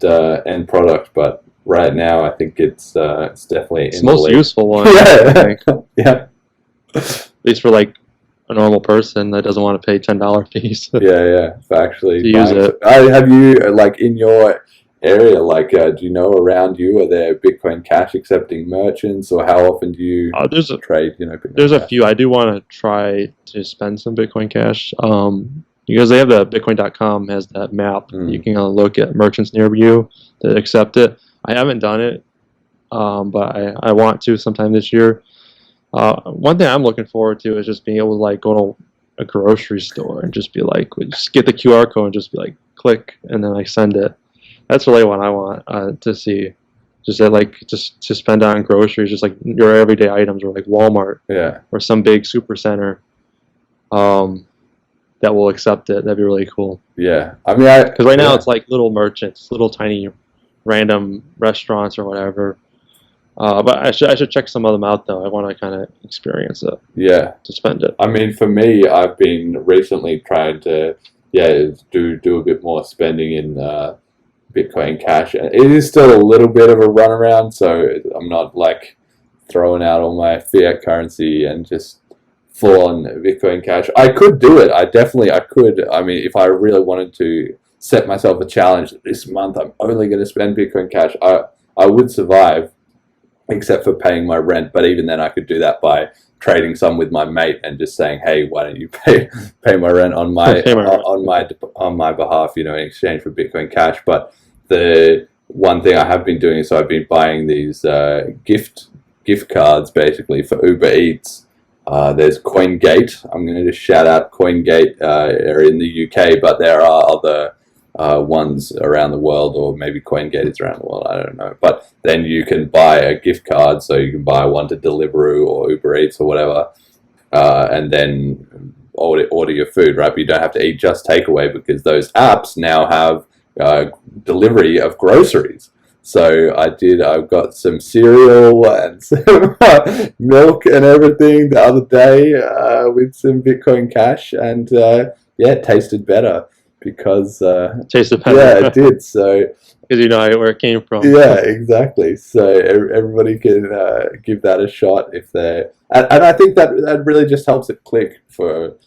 product, but right now I think it's definitely it's the most useful one. Yeah, yeah. At least for like a normal person that doesn't want to pay $10 fees. Yeah. For actually use it. Have you like in your area, like do you know around you, are there Bitcoin Cash accepting merchants, or how often do you trade? Bitcoin there's a Cash? few. I do want to try to spend some Bitcoin Cash. Because they have the Bitcoin.com has that map. You can look at merchants near you that accept it. I haven't done it, but I want to sometime this year. One thing I'm looking forward to is just being able to like go to a grocery store and just be like, just get the QR code and just be like, click, and then like send it. That's really what I want to see. Just to spend on groceries, just like your everyday items, or like Walmart, or some big super center, that will accept it. That'd be really cool. Yeah, I mean, because right now it's like little merchants, little tiny, random restaurants or whatever. But I should check some of them out though. I want to kind of experience it. Yeah, to spend it. I mean, for me, I've been recently trying to do a bit more spending in Bitcoin Cash. It is still a little bit of a runaround, so I'm not like throwing out all my fiat currency and just full on Bitcoin Cash. I could do it. I could. I mean, if I really wanted to set myself a challenge this month, I'm only going to spend Bitcoin Cash. I would survive, except for paying my rent. But even then, I could do that by trading some with my mate and just saying, "Hey, why don't you pay my rent on my on my behalf? In exchange for Bitcoin Cash." But the one thing I have been doing is I've been buying these gift cards basically for Uber Eats. There's CoinGate. I'm going to just shout out CoinGate. Are in the UK, but there are other ones around the world, or maybe CoinGate is around the world. I don't know. But then you can buy a gift card, so you can buy one to Deliveroo or Uber Eats or whatever, and then order your food, right? But you don't have to eat just takeaway, because those apps now have delivery of groceries. So I've got some cereal and some milk and everything the other day with some Bitcoin Cash, and it tasted better because tasted better. Yeah, it did. So because you know where it came from. Yeah, exactly. So everybody can give that a shot if they're, and I think that really just helps it click for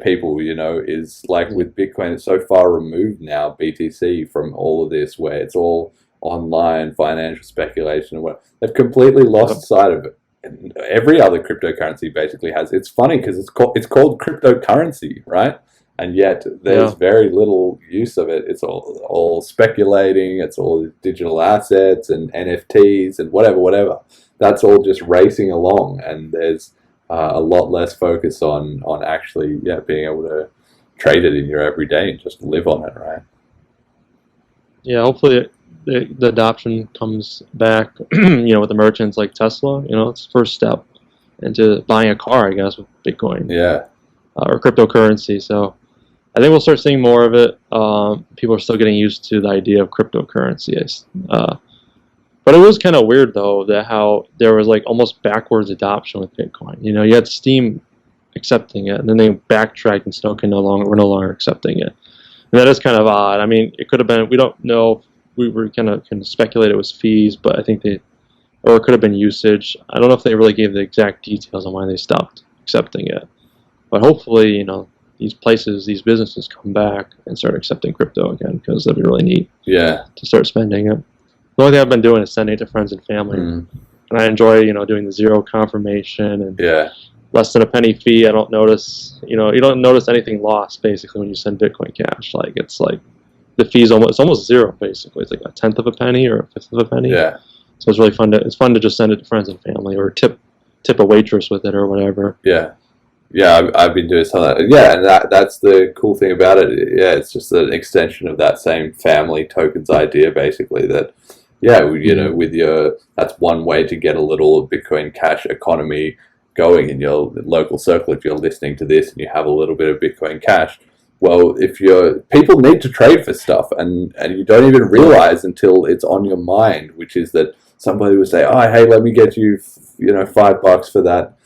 people. Is like with Bitcoin, it's so far removed now, BTC, from all of this, where it's all online financial speculation and what they've completely lost sight of it. And every other cryptocurrency basically has. It's funny because it's called cryptocurrency, right? And yet there's very little use of it. It's all speculating. It's all digital assets and NFTs and whatever. That's all just racing along, and there's a lot less focus on actually being able to trade it in your everyday and just live on it, right? Yeah, hopefully the adoption comes back, with the merchants like Tesla. It's the first step into buying a car, I guess, with Bitcoin. Yeah. Or cryptocurrency. So I think we'll start seeing more of it. People are still getting used to the idea of cryptocurrency. But it was kind of weird, though, that how there was like almost backwards adoption with Bitcoin. You had Steam accepting it, and then they backtracked and still we're no longer accepting it. And that is kind of odd. I mean, it could have been, we don't know. We were kind of speculate it was fees, but I think or it could have been usage. I don't know if they really gave the exact details on why they stopped accepting it. But hopefully, these businesses come back and start accepting crypto again, because that'd be really neat. Yeah. To start spending it. The only thing I've been doing is sending it to friends and family. And I enjoy, doing the zero confirmation and less than a penny fee. I don't notice, you don't notice anything lost basically when you send Bitcoin Cash. Like it's like the fee's almost zero basically. It's like a tenth of a penny or a fifth of a penny. Yeah. So it's really fun to just send it to friends and family, or tip a waitress with it or whatever. Yeah. Yeah, I've been doing some of that. Yeah, and that's the cool thing about it. Yeah, it's just an extension of that same family tokens idea, basically, that you know, with your, that's one way to get a little Bitcoin Cash economy going in your local circle. If you're listening to this and you have a little bit of Bitcoin Cash, well, if you're, people need to trade for stuff, and you don't even realize until it's on your mind, which is that somebody would say, oh, hey, let me get you, you know, $5 for that.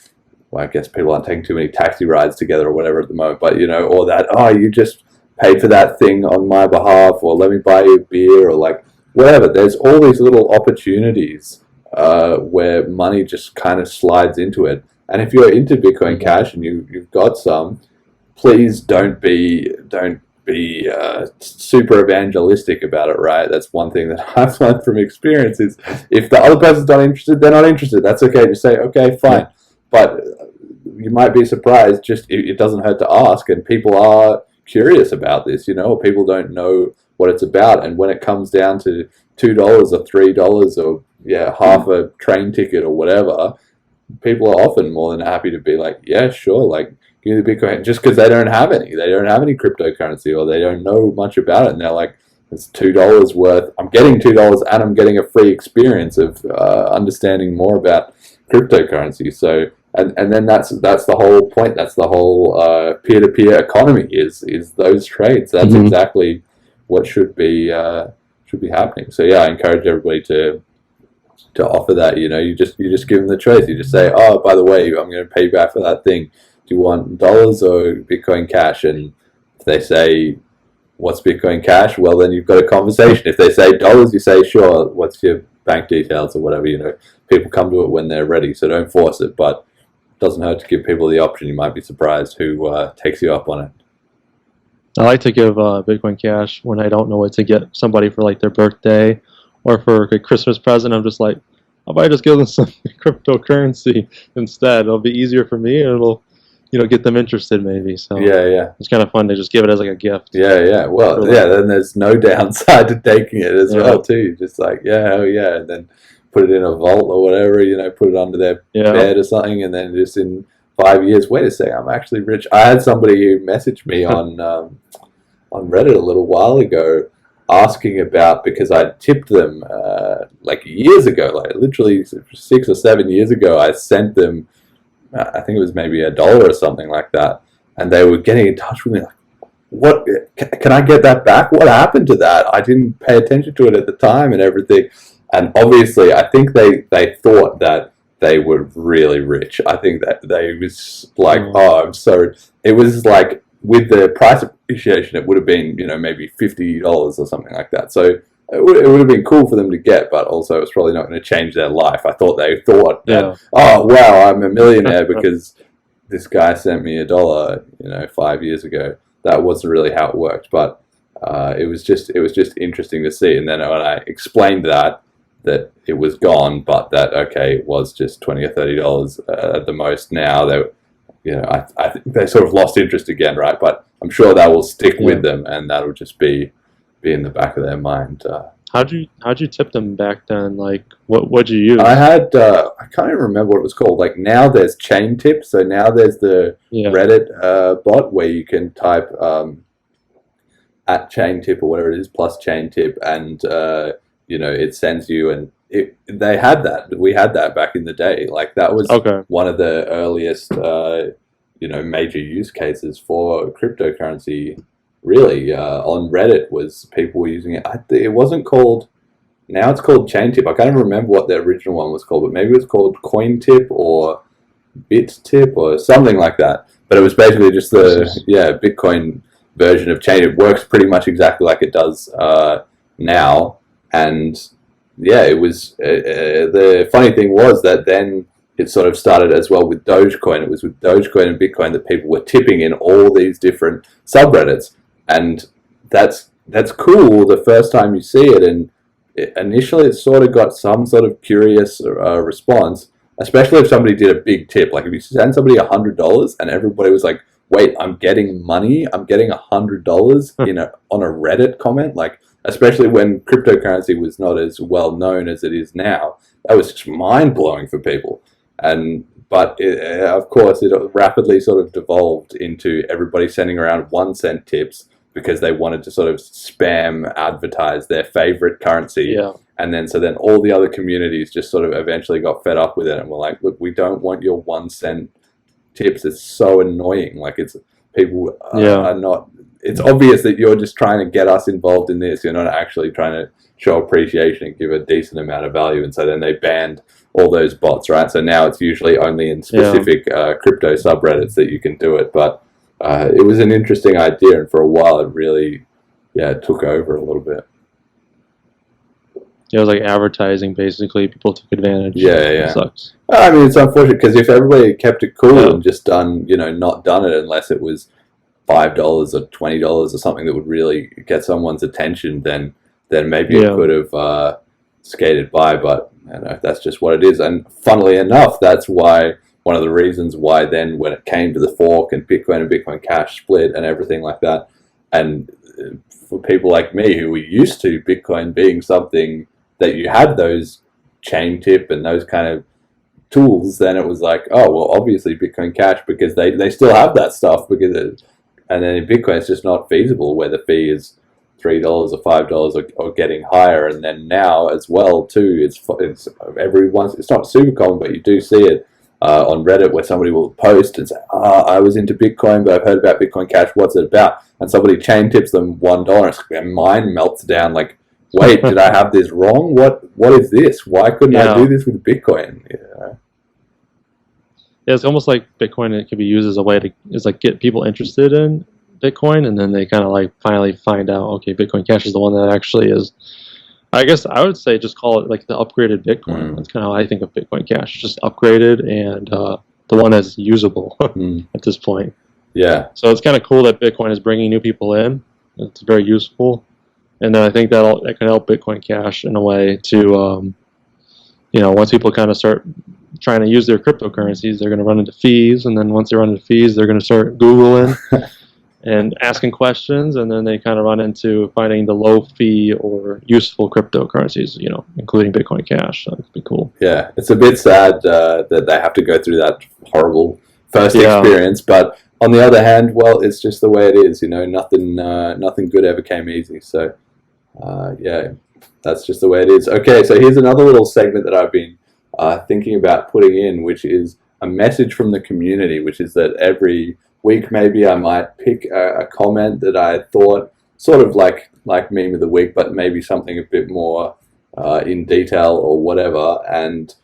Well, I guess people aren't taking too many taxi rides together or whatever at the moment, but, you know, or that, oh, you just paid for that thing on my behalf, or let me buy you a beer, or like whatever. There's all these little opportunities where money just kind of slides into it. And if you're into Bitcoin Cash and you've got some, please don't be super evangelistic about it, right? That's one thing that I've learned from experience is if the other person's not interested, they're not interested. That's okay. Just say, okay, fine. But you might be surprised. Just it doesn't hurt to ask, and people are curious about this, you know, or people don't know what it's about. And when it comes down to $2 or $3 or half a train ticket or whatever, people are often more than happy to be like, yeah, sure, like give me the Bitcoin, just because they don't have any cryptocurrency, or they don't know much about it, and they're like, it's $2 worth. I'm getting $2 and I'm getting a free experience of understanding more about cryptocurrency. So and then that's the whole point. That's the whole peer-to-peer economy is those trades. That's exactly what should be happening. So yeah, I encourage everybody to offer that. You know, you just give them the choice. You just say, oh, by the way, I'm going to pay you back for that thing. Do you want dollars or Bitcoin Cash? And if they say, what's Bitcoin Cash? Well, then you've got a conversation. If they say dollars, you say, sure, what's your bank details or whatever. You know, people come to it when they're ready, so don't force it. But it doesn't hurt to give people the option. You might be surprised who takes you up on it. I like to give Bitcoin Cash when I don't know what to get somebody for like their birthday or for a Christmas present. I'm just like, how about I just give them some cryptocurrency instead? It'll be easier for me, and it'll, you know, get them interested maybe. So yeah, it's kind of fun to just give it as like a gift. Yeah. Well, then there's no downside to taking it as well too. Just like, hell yeah, and then put it in a vault or whatever, you know, put it under their bed or something, and then just in 5 years, wait a second, I'm actually rich. I had somebody who messaged me on Reddit a little while ago asking about, because I tipped them like years ago, like literally 6 or 7 years ago, I sent them, I think it was maybe $1 or something like that, and they were getting in touch with me like, what, can I get that back? What happened to that? I didn't pay attention to it at the time and everything. And obviously, I think they thought that they were really rich. I think that they was like, oh, I'm so. It was like with the price appreciation, it would have been, you know, maybe $50 or something like that. So it would have been cool for them to get, but also it's probably not going to change their life. I thought they thought, that, oh wow, I'm a millionaire because this guy sent me $1, you know, 5 years ago. That wasn't really how it worked, but it was just interesting to see. And then when I explained that it was gone, but that okay, it was just $20 or $30 at the most. Now they, you know, I think they sort of lost interest again, right? But I'm sure that will stick with them, and that'll just be in the back of their mind. How'd you tip them back then? Like, what'd you use? I had I can't even remember what it was called. Like now there's chain tip, so now there's the Reddit bot where you can type at chain tip or whatever it is plus chain tip, and you know, it sends you, and they had that. We had that back in the day. Like that was one of the earliest you know, major use cases for cryptocurrency. Really, on Reddit was people were using it. It wasn't called. Now it's called chain tip. I can't even remember what the original one was called, but maybe it was called coin tip or bit tip or something like that. But it was basically just the Bitcoin version of chain. It works pretty much exactly like it does now. And yeah, it was the funny thing was that then it sort of started as well with Dogecoin. It was with Dogecoin and Bitcoin that people were tipping in all these different subreddits, and that's cool the first time you see it. And initially, it sort of got some sort of curious response, especially if somebody did a big tip. Like if you send somebody $100 and everybody was like, "Wait, I'm getting money. I'm getting $100 on a Reddit comment." Like, especially when cryptocurrency was not as well known as it is now, that was just mind blowing for people. But of course, it rapidly sort of devolved into everybody sending around 1 cent tips because they wanted to sort of spam advertise their favorite currency And then so then all the other communities just sort of eventually got fed up with it and were like, look, we don't want your 1 cent tips. It's so annoying. Like it's people are not. It's obvious that you're just trying to get us involved in this. You're not actually trying to show appreciation and give a decent amount of value. And so then they banned all those bots, right? So now it's usually only in specific crypto subreddits that you can do it. But it was an interesting idea, and for a while it really, took over a little bit. It was like advertising, basically. People took advantage. Yeah. It sucks. I mean, it's unfortunate because if everybody kept it cool and just not done it unless it was $5 or $20 or something that would really get someone's attention, then maybe it could have skated by. But that's just what it is. And funnily enough, that's why one of the reasons why then when it came to the fork and Bitcoin Cash split and everything like that, and for people like me who were used to Bitcoin being something that you had those chain tip and those kind of tools, then it was like, oh, well, obviously Bitcoin Cash, because they still have that stuff, and then in Bitcoin it's just not feasible where the fee is $3 or $5 or getting higher. And then now as well too, it's not super common, but you do see it on Reddit where somebody will post and say, I was into Bitcoin, but I've heard about Bitcoin Cash, what's it about? And somebody chain tips them $1 and their mind melts down like, wait, did I have this wrong? What is this? Why couldn't I do this with Bitcoin? Yeah, it's almost like Bitcoin, it could be used as a way to get people interested in Bitcoin, and then they kind of like finally find out, okay, Bitcoin Cash is the one that actually is. I guess I would say just call it like the upgraded Bitcoin. That's kind of how I think of Bitcoin Cash, just upgraded and the one that's usable at this point. Yeah. So it's kind of cool that Bitcoin is bringing new people in. It's very useful. And then I think that can help Bitcoin Cash in a way to, once people kind of start trying to use their cryptocurrencies, they're going to run into fees. And then once they run into fees, they're going to start Googling and asking questions. And then they kind of run into finding the low fee or useful cryptocurrencies, including Bitcoin Cash. So it'd be cool. Yeah, it's a bit sad that they have to go through that horrible first experience. But on the other hand, well, it's just the way it is. Nothing good ever came easy. So, that's just the way it is. Okay, so here's another little segment that I've been thinking about putting in, which is a message from the community, which is that every week maybe I might pick a comment that I thought sort of like meme of the week, but maybe something a bit more in detail or whatever. And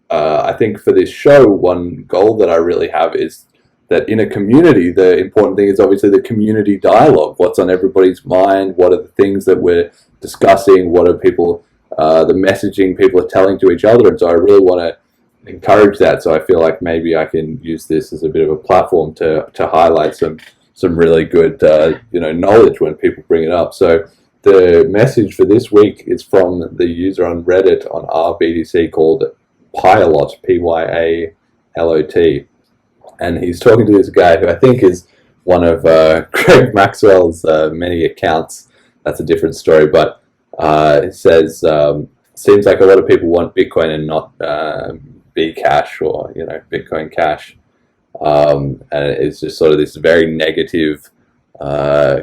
I think for this show, one goal that I really have is that in a community, the important thing is obviously the community dialogue. What's on everybody's mind? What are the things that we're discussing? What are people, the messaging people are telling to each other? And so I really want to encourage that. So I feel like maybe I can use this as a bit of a platform to highlight some really good knowledge when people bring it up. So the message for this week is from the user on Reddit on RBDC called Pylot, Pyalot. And he's talking to this guy who I think is one of Craig Maxwell's many accounts. That's a different story, but it says, seems like a lot of people want Bitcoin and not Bcash or Bitcoin Cash, and it's just sort of this very negative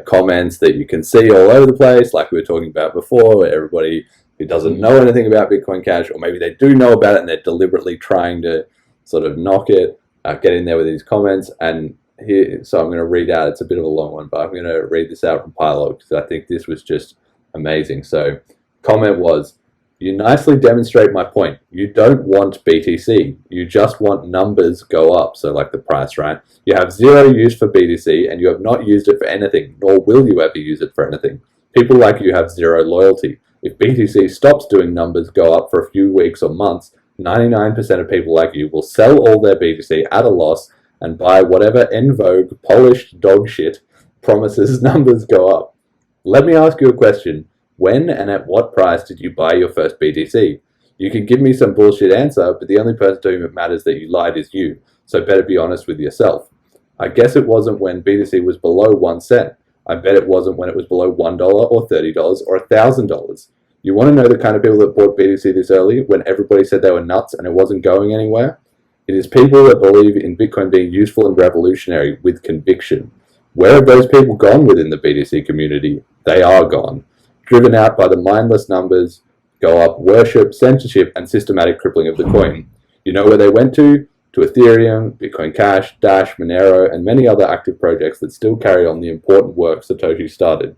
comments that you can see all over the place, like we were talking about before, where everybody who doesn't know anything about Bitcoin Cash, or maybe they do know about it and they're deliberately trying to sort of knock it, get in there with these comments. And here, so I'm going to read out, it's a bit of a long one, but I'm going to read this out from Pylot because I think this was just amazing. So comment was, you nicely demonstrate my point. You don't want BTC. You just want numbers go up. So like the price, right? You have zero use for BTC and you have not used it for anything, nor will you ever use it for anything. People like you have zero loyalty. If BTC stops doing numbers go up for a few weeks or months, 99% of people like you will sell all their BTC at a loss and buy whatever en vogue, polished dog shit promises numbers go up. Let me ask you a question. When and at what price did you buy your first BTC? You can give me some bullshit answer, but the only person to whom it matters that you lied is you, so better be honest with yourself. I guess it wasn't when BTC was below 1 cent. I bet it wasn't when it was below $1 or $30 or $1,000. You want to know the kind of people that bought BTC this early when everybody said they were nuts and it wasn't going anywhere? It is people that believe in Bitcoin being useful and revolutionary with conviction. Where have those people gone within the BTC community? They are gone. Driven out by the mindless numbers, go up, worship, censorship, and systematic crippling of the coin. You know where they went to? To Ethereum, Bitcoin Cash, Dash, Monero, and many other active projects that still carry on the important work Satoshi started.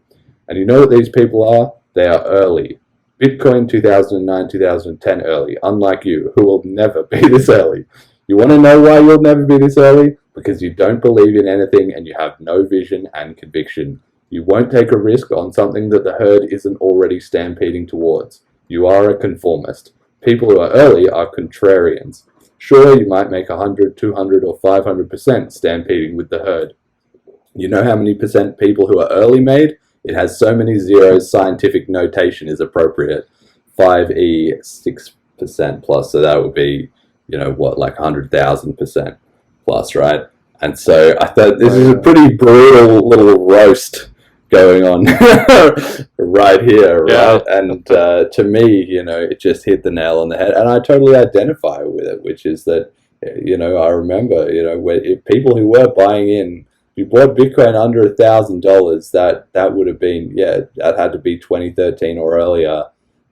And you know what these people are? They are early. Bitcoin 2009, 2010 early, unlike you, who will never be this early. You want to know why you'll never be this early? Because you don't believe in anything and you have no vision and conviction. You won't take a risk on something that the herd isn't already stampeding towards. You are a conformist. People who are early are contrarians. Sure, you might make 100, 200, or 500% stampeding with the herd. You know how many percent people who are early made? It has so many zeros, scientific notation is appropriate. 5e, 6% plus, so that would be, like 100,000% plus, right? And so I thought this is a pretty brutal little roast going on right here, right? Yeah. And to me, it just hit the nail on the head, and I totally identify with it, which is that, I remember, if people who were buying in, if you bought Bitcoin under $1,000, that would have been, that had to be 2013 or earlier.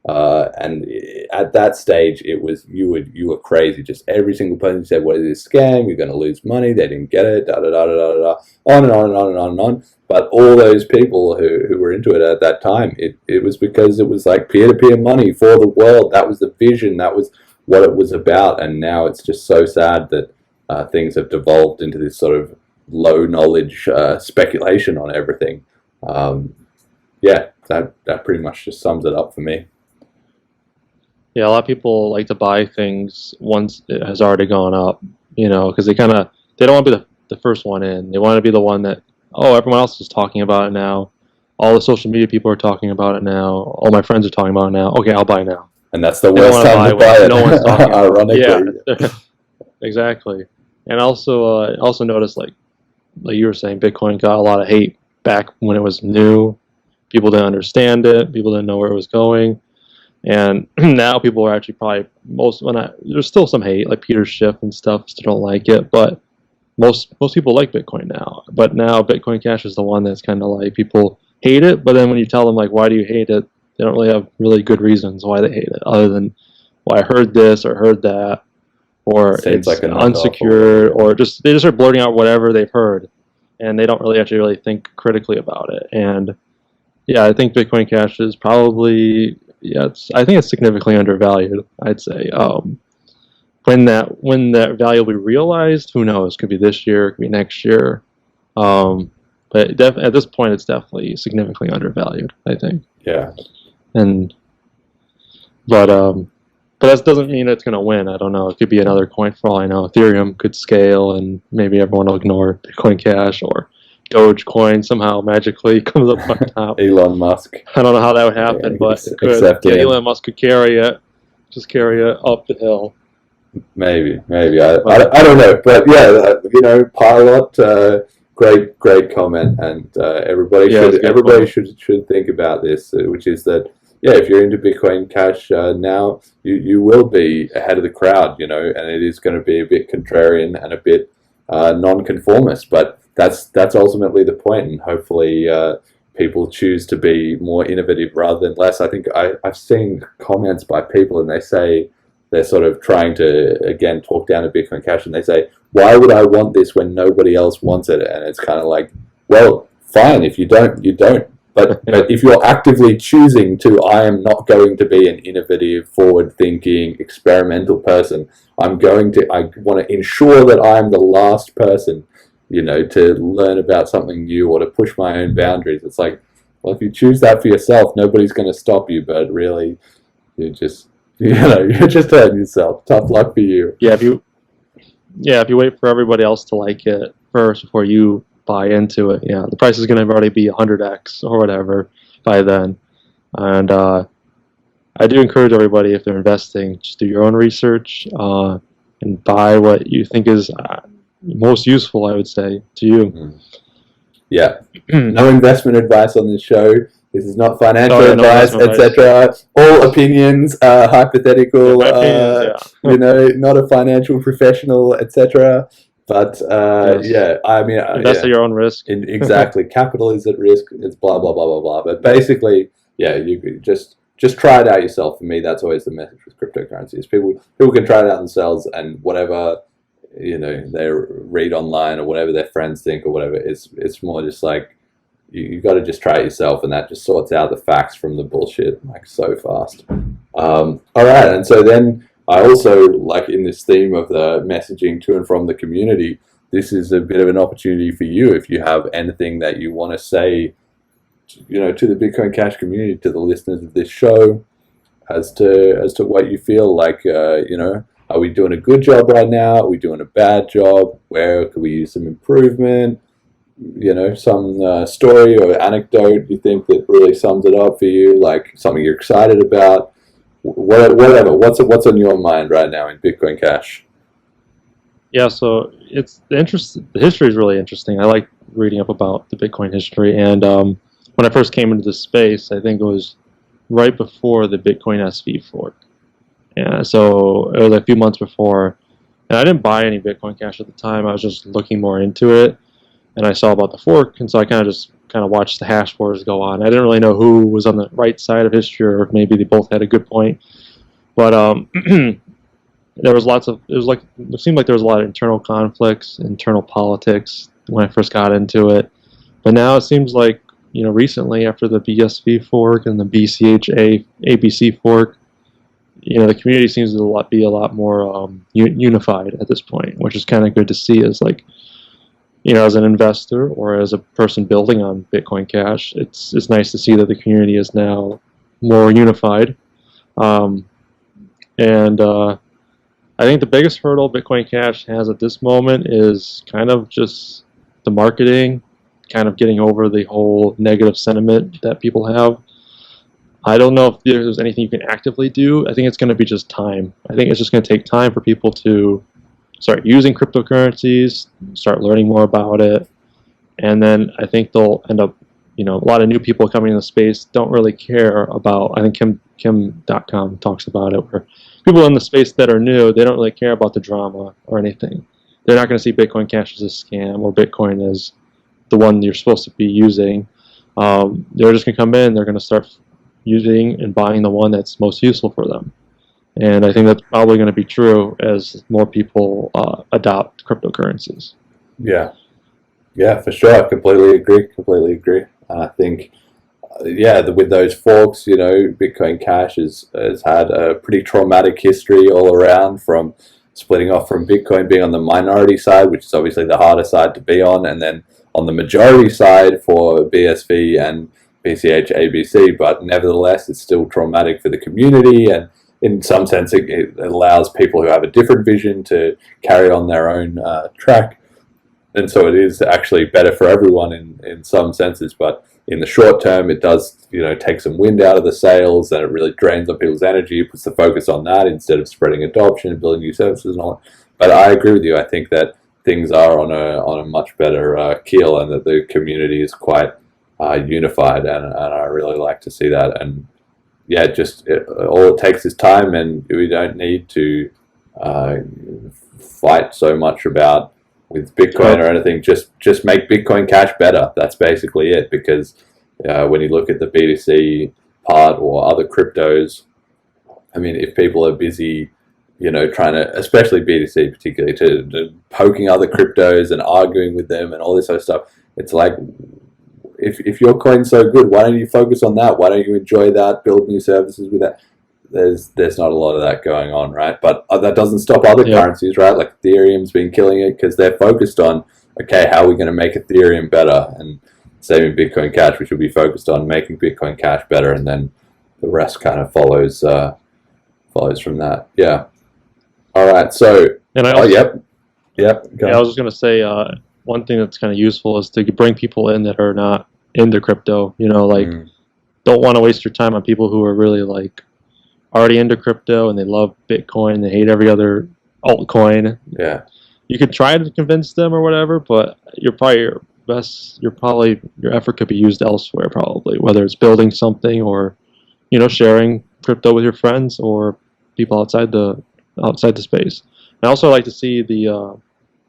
And at that stage, it was you were crazy. Just every single person said, "What is this scam? You're going to lose money." They didn't get it. Da da da da da da. On and on and on and on and on. But all those people who were into it at that time, it was because it was like peer-to-peer money for the world. That was the vision. That was what it was about. And now it's just so sad that things have devolved into this sort of low knowledge speculation on everything. That pretty much just sums it up for me. Yeah, a lot of people like to buy things once it has already gone up, because they don't want to be the first one in. They want to be the one that, everyone else is talking about it now. All the social media people are talking about it now. All my friends are talking about it now. Okay, I'll buy now. And that's the worst time to buy it. No one's talking about it. Ironically. Yeah, exactly. And also noticed, like you were saying, Bitcoin got a lot of hate back when it was new. People didn't understand it. People didn't know where it was going. And now people are actually probably there's still some hate, like Peter Schiff and stuff still don't like it, but most people like Bitcoin now. But now Bitcoin Cash is the one that's kind of like people hate it, but then when you tell them like why do you hate it, they don't really have really good reasons why they hate it, other than I heard this or heard that, or it's like unsecured, or they just are blurting out whatever they've heard, and they don't really think critically about it. And yeah, I think Bitcoin Cash is probably. Yeah, I think it's significantly undervalued, I'd say. When that value will be realized, who knows? Could be this year, could be next year. But at this point, it's definitely significantly undervalued, I think. Yeah. But that doesn't mean it's going to win. I don't know. It could be another coin for all I know. Ethereum could scale, and maybe everyone will ignore Bitcoin Cash, or Dogecoin somehow magically comes up on top. Elon Musk. I don't know how that would happen, but it could. Elon Musk could carry it up the hill. Maybe. I don't know, but yeah, Pilot, great comment, and everybody should think about this, which is that if you're into Bitcoin Cash now, you will be ahead of the crowd, and it is going to be a bit contrarian and a bit non-conformist, but that's ultimately the point, and hopefully people choose to be more innovative rather than less. I think I've seen comments by people, and they say they're sort of trying to, again, talk down to Bitcoin Cash, and they say, why would I want this when nobody else wants it? And it's kind of like, well, fine, if you don't, you don't. But if you're actively choosing to, I am not going to be an innovative, forward-thinking, experimental person. I want to ensure that I'm the last person to learn about something new or to push my own boundaries. It's like, well, if you choose that for yourself, nobody's going to stop you, but really, you're just hurting yourself. Tough luck for you. Yeah, if you wait for everybody else to like it first before you buy into it, the price is going to already be 100x or whatever by then. And I do encourage everybody, if they're investing, just do your own research and buy what you think is most useful, I would say, to you. Yeah. No investment advice on this show. This is not financial advice, etc. All opinions, hypothetical, not a financial professional, etc. But I mean, invest at your own risk. Exactly. Capital is at risk. It's blah blah blah blah blah. But basically, you just just try it out yourself. For me, that's always the message with cryptocurrency. Is people can try it out themselves, and whatever they read online or whatever their friends think or whatever, it's more just like you got to just try it yourself, and that just sorts out the facts from the bullshit like so fast. All right, and so then I also, like in this theme of the messaging to and from the community, this is a bit of an opportunity for you if you have anything that you want to say, to the Bitcoin Cash community, to the listeners of this show, as to what you feel like. Are we doing a good job right now? Are we doing a bad job? Where could we use some improvement? Some story or anecdote you think that really sums it up for you, like something you're excited about, whatever. What's on your mind right now in Bitcoin Cash? Yeah, so the history is really interesting. I like reading up about the Bitcoin history, and when I first came into this space, I think it was right before the Bitcoin SV fork. Yeah, so it was a few months before, and I didn't buy any Bitcoin Cash at the time. I was just looking more into it, and I saw about the fork, and so I kind of watched the hash wars go on. I didn't really know who was on the right side of history, or maybe they both had a good point, but there was it seemed like there was a lot of internal conflicts, internal politics when I first got into it. But now it seems like, recently after the BSV fork and the BCH ABC fork, the community seems to be a lot more unified at this point, which is kind of good to see. As like, as an investor or as a person building on Bitcoin Cash, it's nice to see that the community is now more unified. I think the biggest hurdle Bitcoin Cash has at this moment is kind of just the marketing, kind of getting over the whole negative sentiment that people have. I don't know if there's anything you can actively do. I think it's going to be just time. I think it's just going to take time for people to start using cryptocurrencies, start learning more about it, and then I think they'll end up, a lot of new people coming in the space don't really care about, I think Kim.com talks about it, where people in the space that are new, they don't really care about the drama or anything. They're not going to see Bitcoin Cash as a scam or Bitcoin as the one you're supposed to be using. They're just going to come in, they're going to start using and buying the one that's most useful for them. And I think that's probably going to be true as more people adopt cryptocurrencies. Yeah, for sure. I completely agree. I think, with those forks, Bitcoin Cash has had a pretty traumatic history all around, from splitting off from Bitcoin, being on the minority side, which is obviously the harder side to be on, and then on the majority side for BSV and BCH ABC. But nevertheless, it's still traumatic for the community, and in some sense, it allows people who have a different vision to carry on their own track. And so it is actually better for everyone in some senses, but in the short term, it does, take some wind out of the sails, and it really drains on people's energy. It puts the focus on that instead of spreading adoption and building new services and all that. But I agree with you. I think that things are on a much better keel, and that the community is quite unified, and I really like to see that. And all it takes is time, and we don't need to fight so much about with Bitcoin or anything. Just make Bitcoin Cash better. That's basically it. Because when you look at the BTC part or other cryptos, I mean, if people are busy, trying to, especially BTC particularly, to poking other cryptos and arguing with them and all this other stuff, it's like, if your coin's so good, why don't you focus on that? Why don't you enjoy that, build new services with that? There's not a lot of that going on, right? But that doesn't stop other currencies, right? Like Ethereum's been killing it because they're focused on, okay, how are we going to make Ethereum better? And saving Bitcoin Cash, which will be focused on making Bitcoin Cash better, and then the rest kind of follows from that. Yeah. All right. So. And I also, yep. I was just going to say one thing that's kind of useful is to bring people in that are not into crypto. Don't want to waste your time on people who are really already into crypto and they love Bitcoin, they hate every other altcoin. Yeah. You could try to convince them or whatever, but your effort could be used elsewhere, probably, whether it's building something or, sharing crypto with your friends or people outside the space. And I also like to see the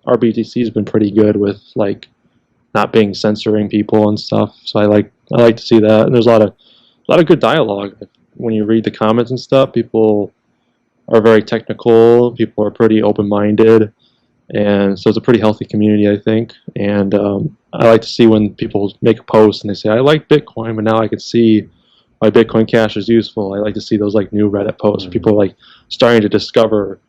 RBTC has been pretty good with not being censoring people and stuff. So I like to see that. And there's a lot of good dialogue. when you read the comments and stuff, people are very technical. People are pretty open-minded, and so it's a pretty healthy community, I think. And I like to see when people make a post and they say, "I like Bitcoin, but now I can see why Bitcoin Cash is useful." I like to see those like new Reddit posts. People like starting to discover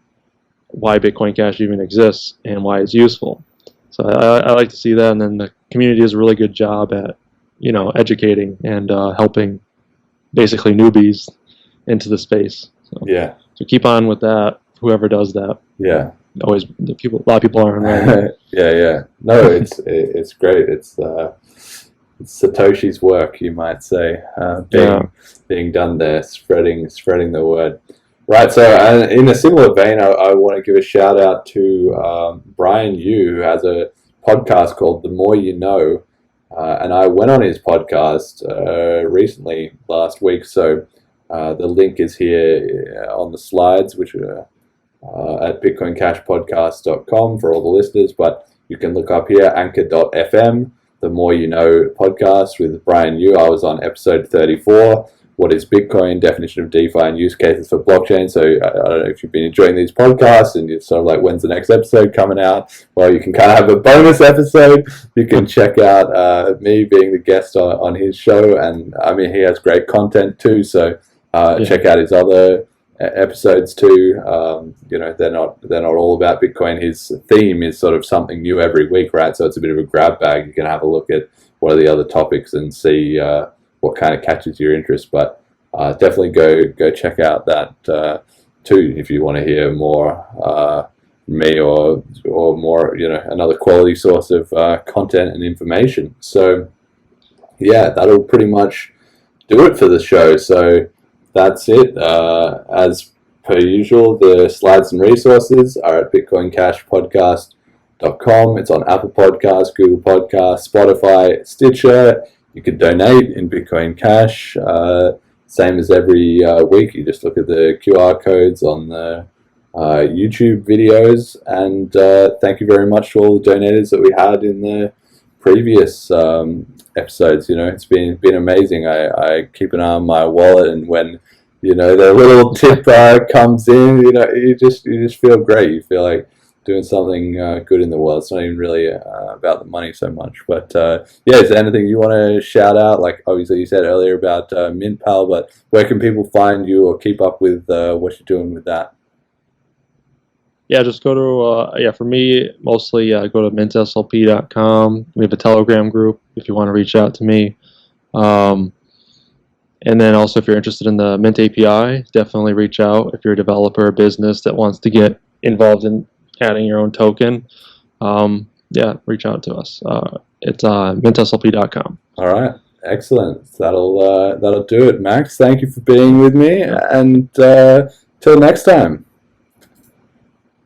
why Bitcoin Cash even exists and why it's useful. So I like to see that, and then the community does a really good job at, you know, educating and helping basically newbies into the space. So, Yeah. so keep on with that. Whoever does that. Yeah. Always the people. A lot of people aren't right. Yeah. No, it's great. It's Satoshi's work, you might say, being done there, spreading the word. Right, so in a similar vein, I want to give a shout out to Brian Yu, who has a podcast called The More You Know, and I went on his podcast recently, last week, so the link is here on the slides, which are at bitcoincashpodcast.com for all the listeners, but you can look up here, anchor.fm, The More You Know podcast with Brian Yu. I was on episode 34. What is Bitcoin, definition of DeFi, and use cases for blockchain. So I don't know if you've been enjoying these podcasts and you're sort of like, when's the next episode coming out? Well, you can kind of have a bonus episode. You can check out me being the guest on his show. And I mean, he has great content too. So check out his other episodes too. You know, they're not all about Bitcoin. His theme is sort of something new every week, right? So it's a bit of a grab bag. You can have a look at what are the other topics and see what kind of catches your interest, but definitely go check out that too if you want to hear more me or more, you know, another quality source of content and information. So yeah, that'll pretty much do it for the show. So that's it. As per usual, the slides and resources are at bitcoincashpodcast.com. It's on Apple Podcasts, Google Podcasts, Spotify, Stitcher. You can donate in Bitcoin Cash, same as every week. You just look at the QR codes on the YouTube videos. And thank you very much to all the donators that we had in the previous episodes. You know, it's been amazing. I keep an eye on my wallet, and when, you know, the little tip comes in, you know, you just feel great. You feel like doing something good in the world. It's not even really about the money so much. But yeah, is there anything you want to shout out? Like obviously you said earlier about MintPal, but where can people find you or keep up with what you're doing with that? Yeah, just go to, for me, mostly go to mintslp.com. We have a Telegram group if you want to reach out to me. And then also if you're interested in the Mint API, definitely reach out if you're a developer or business that wants to get involved in adding your own token. Yeah, reach out to us. It's mintslp.com. All right, excellent. That'll do it, Max. Thank you for being with me, and till next time.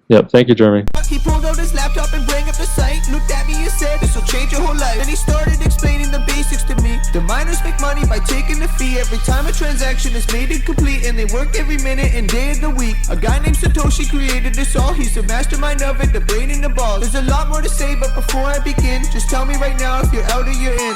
Yep, thank you, Jeremy. He pulled out his laptop and bring up the site, looked at me and said, "This will change your whole life." Then he started explaining the basics to me. The miners make money by taking a fee every time a transaction is made incomplete, and they work every minute and day of the week. A guy named Satoshi created this all. He's the mastermind of it, the brain and the balls. There's a lot more to say, but before I begin, just tell me right now if you're out or you're in.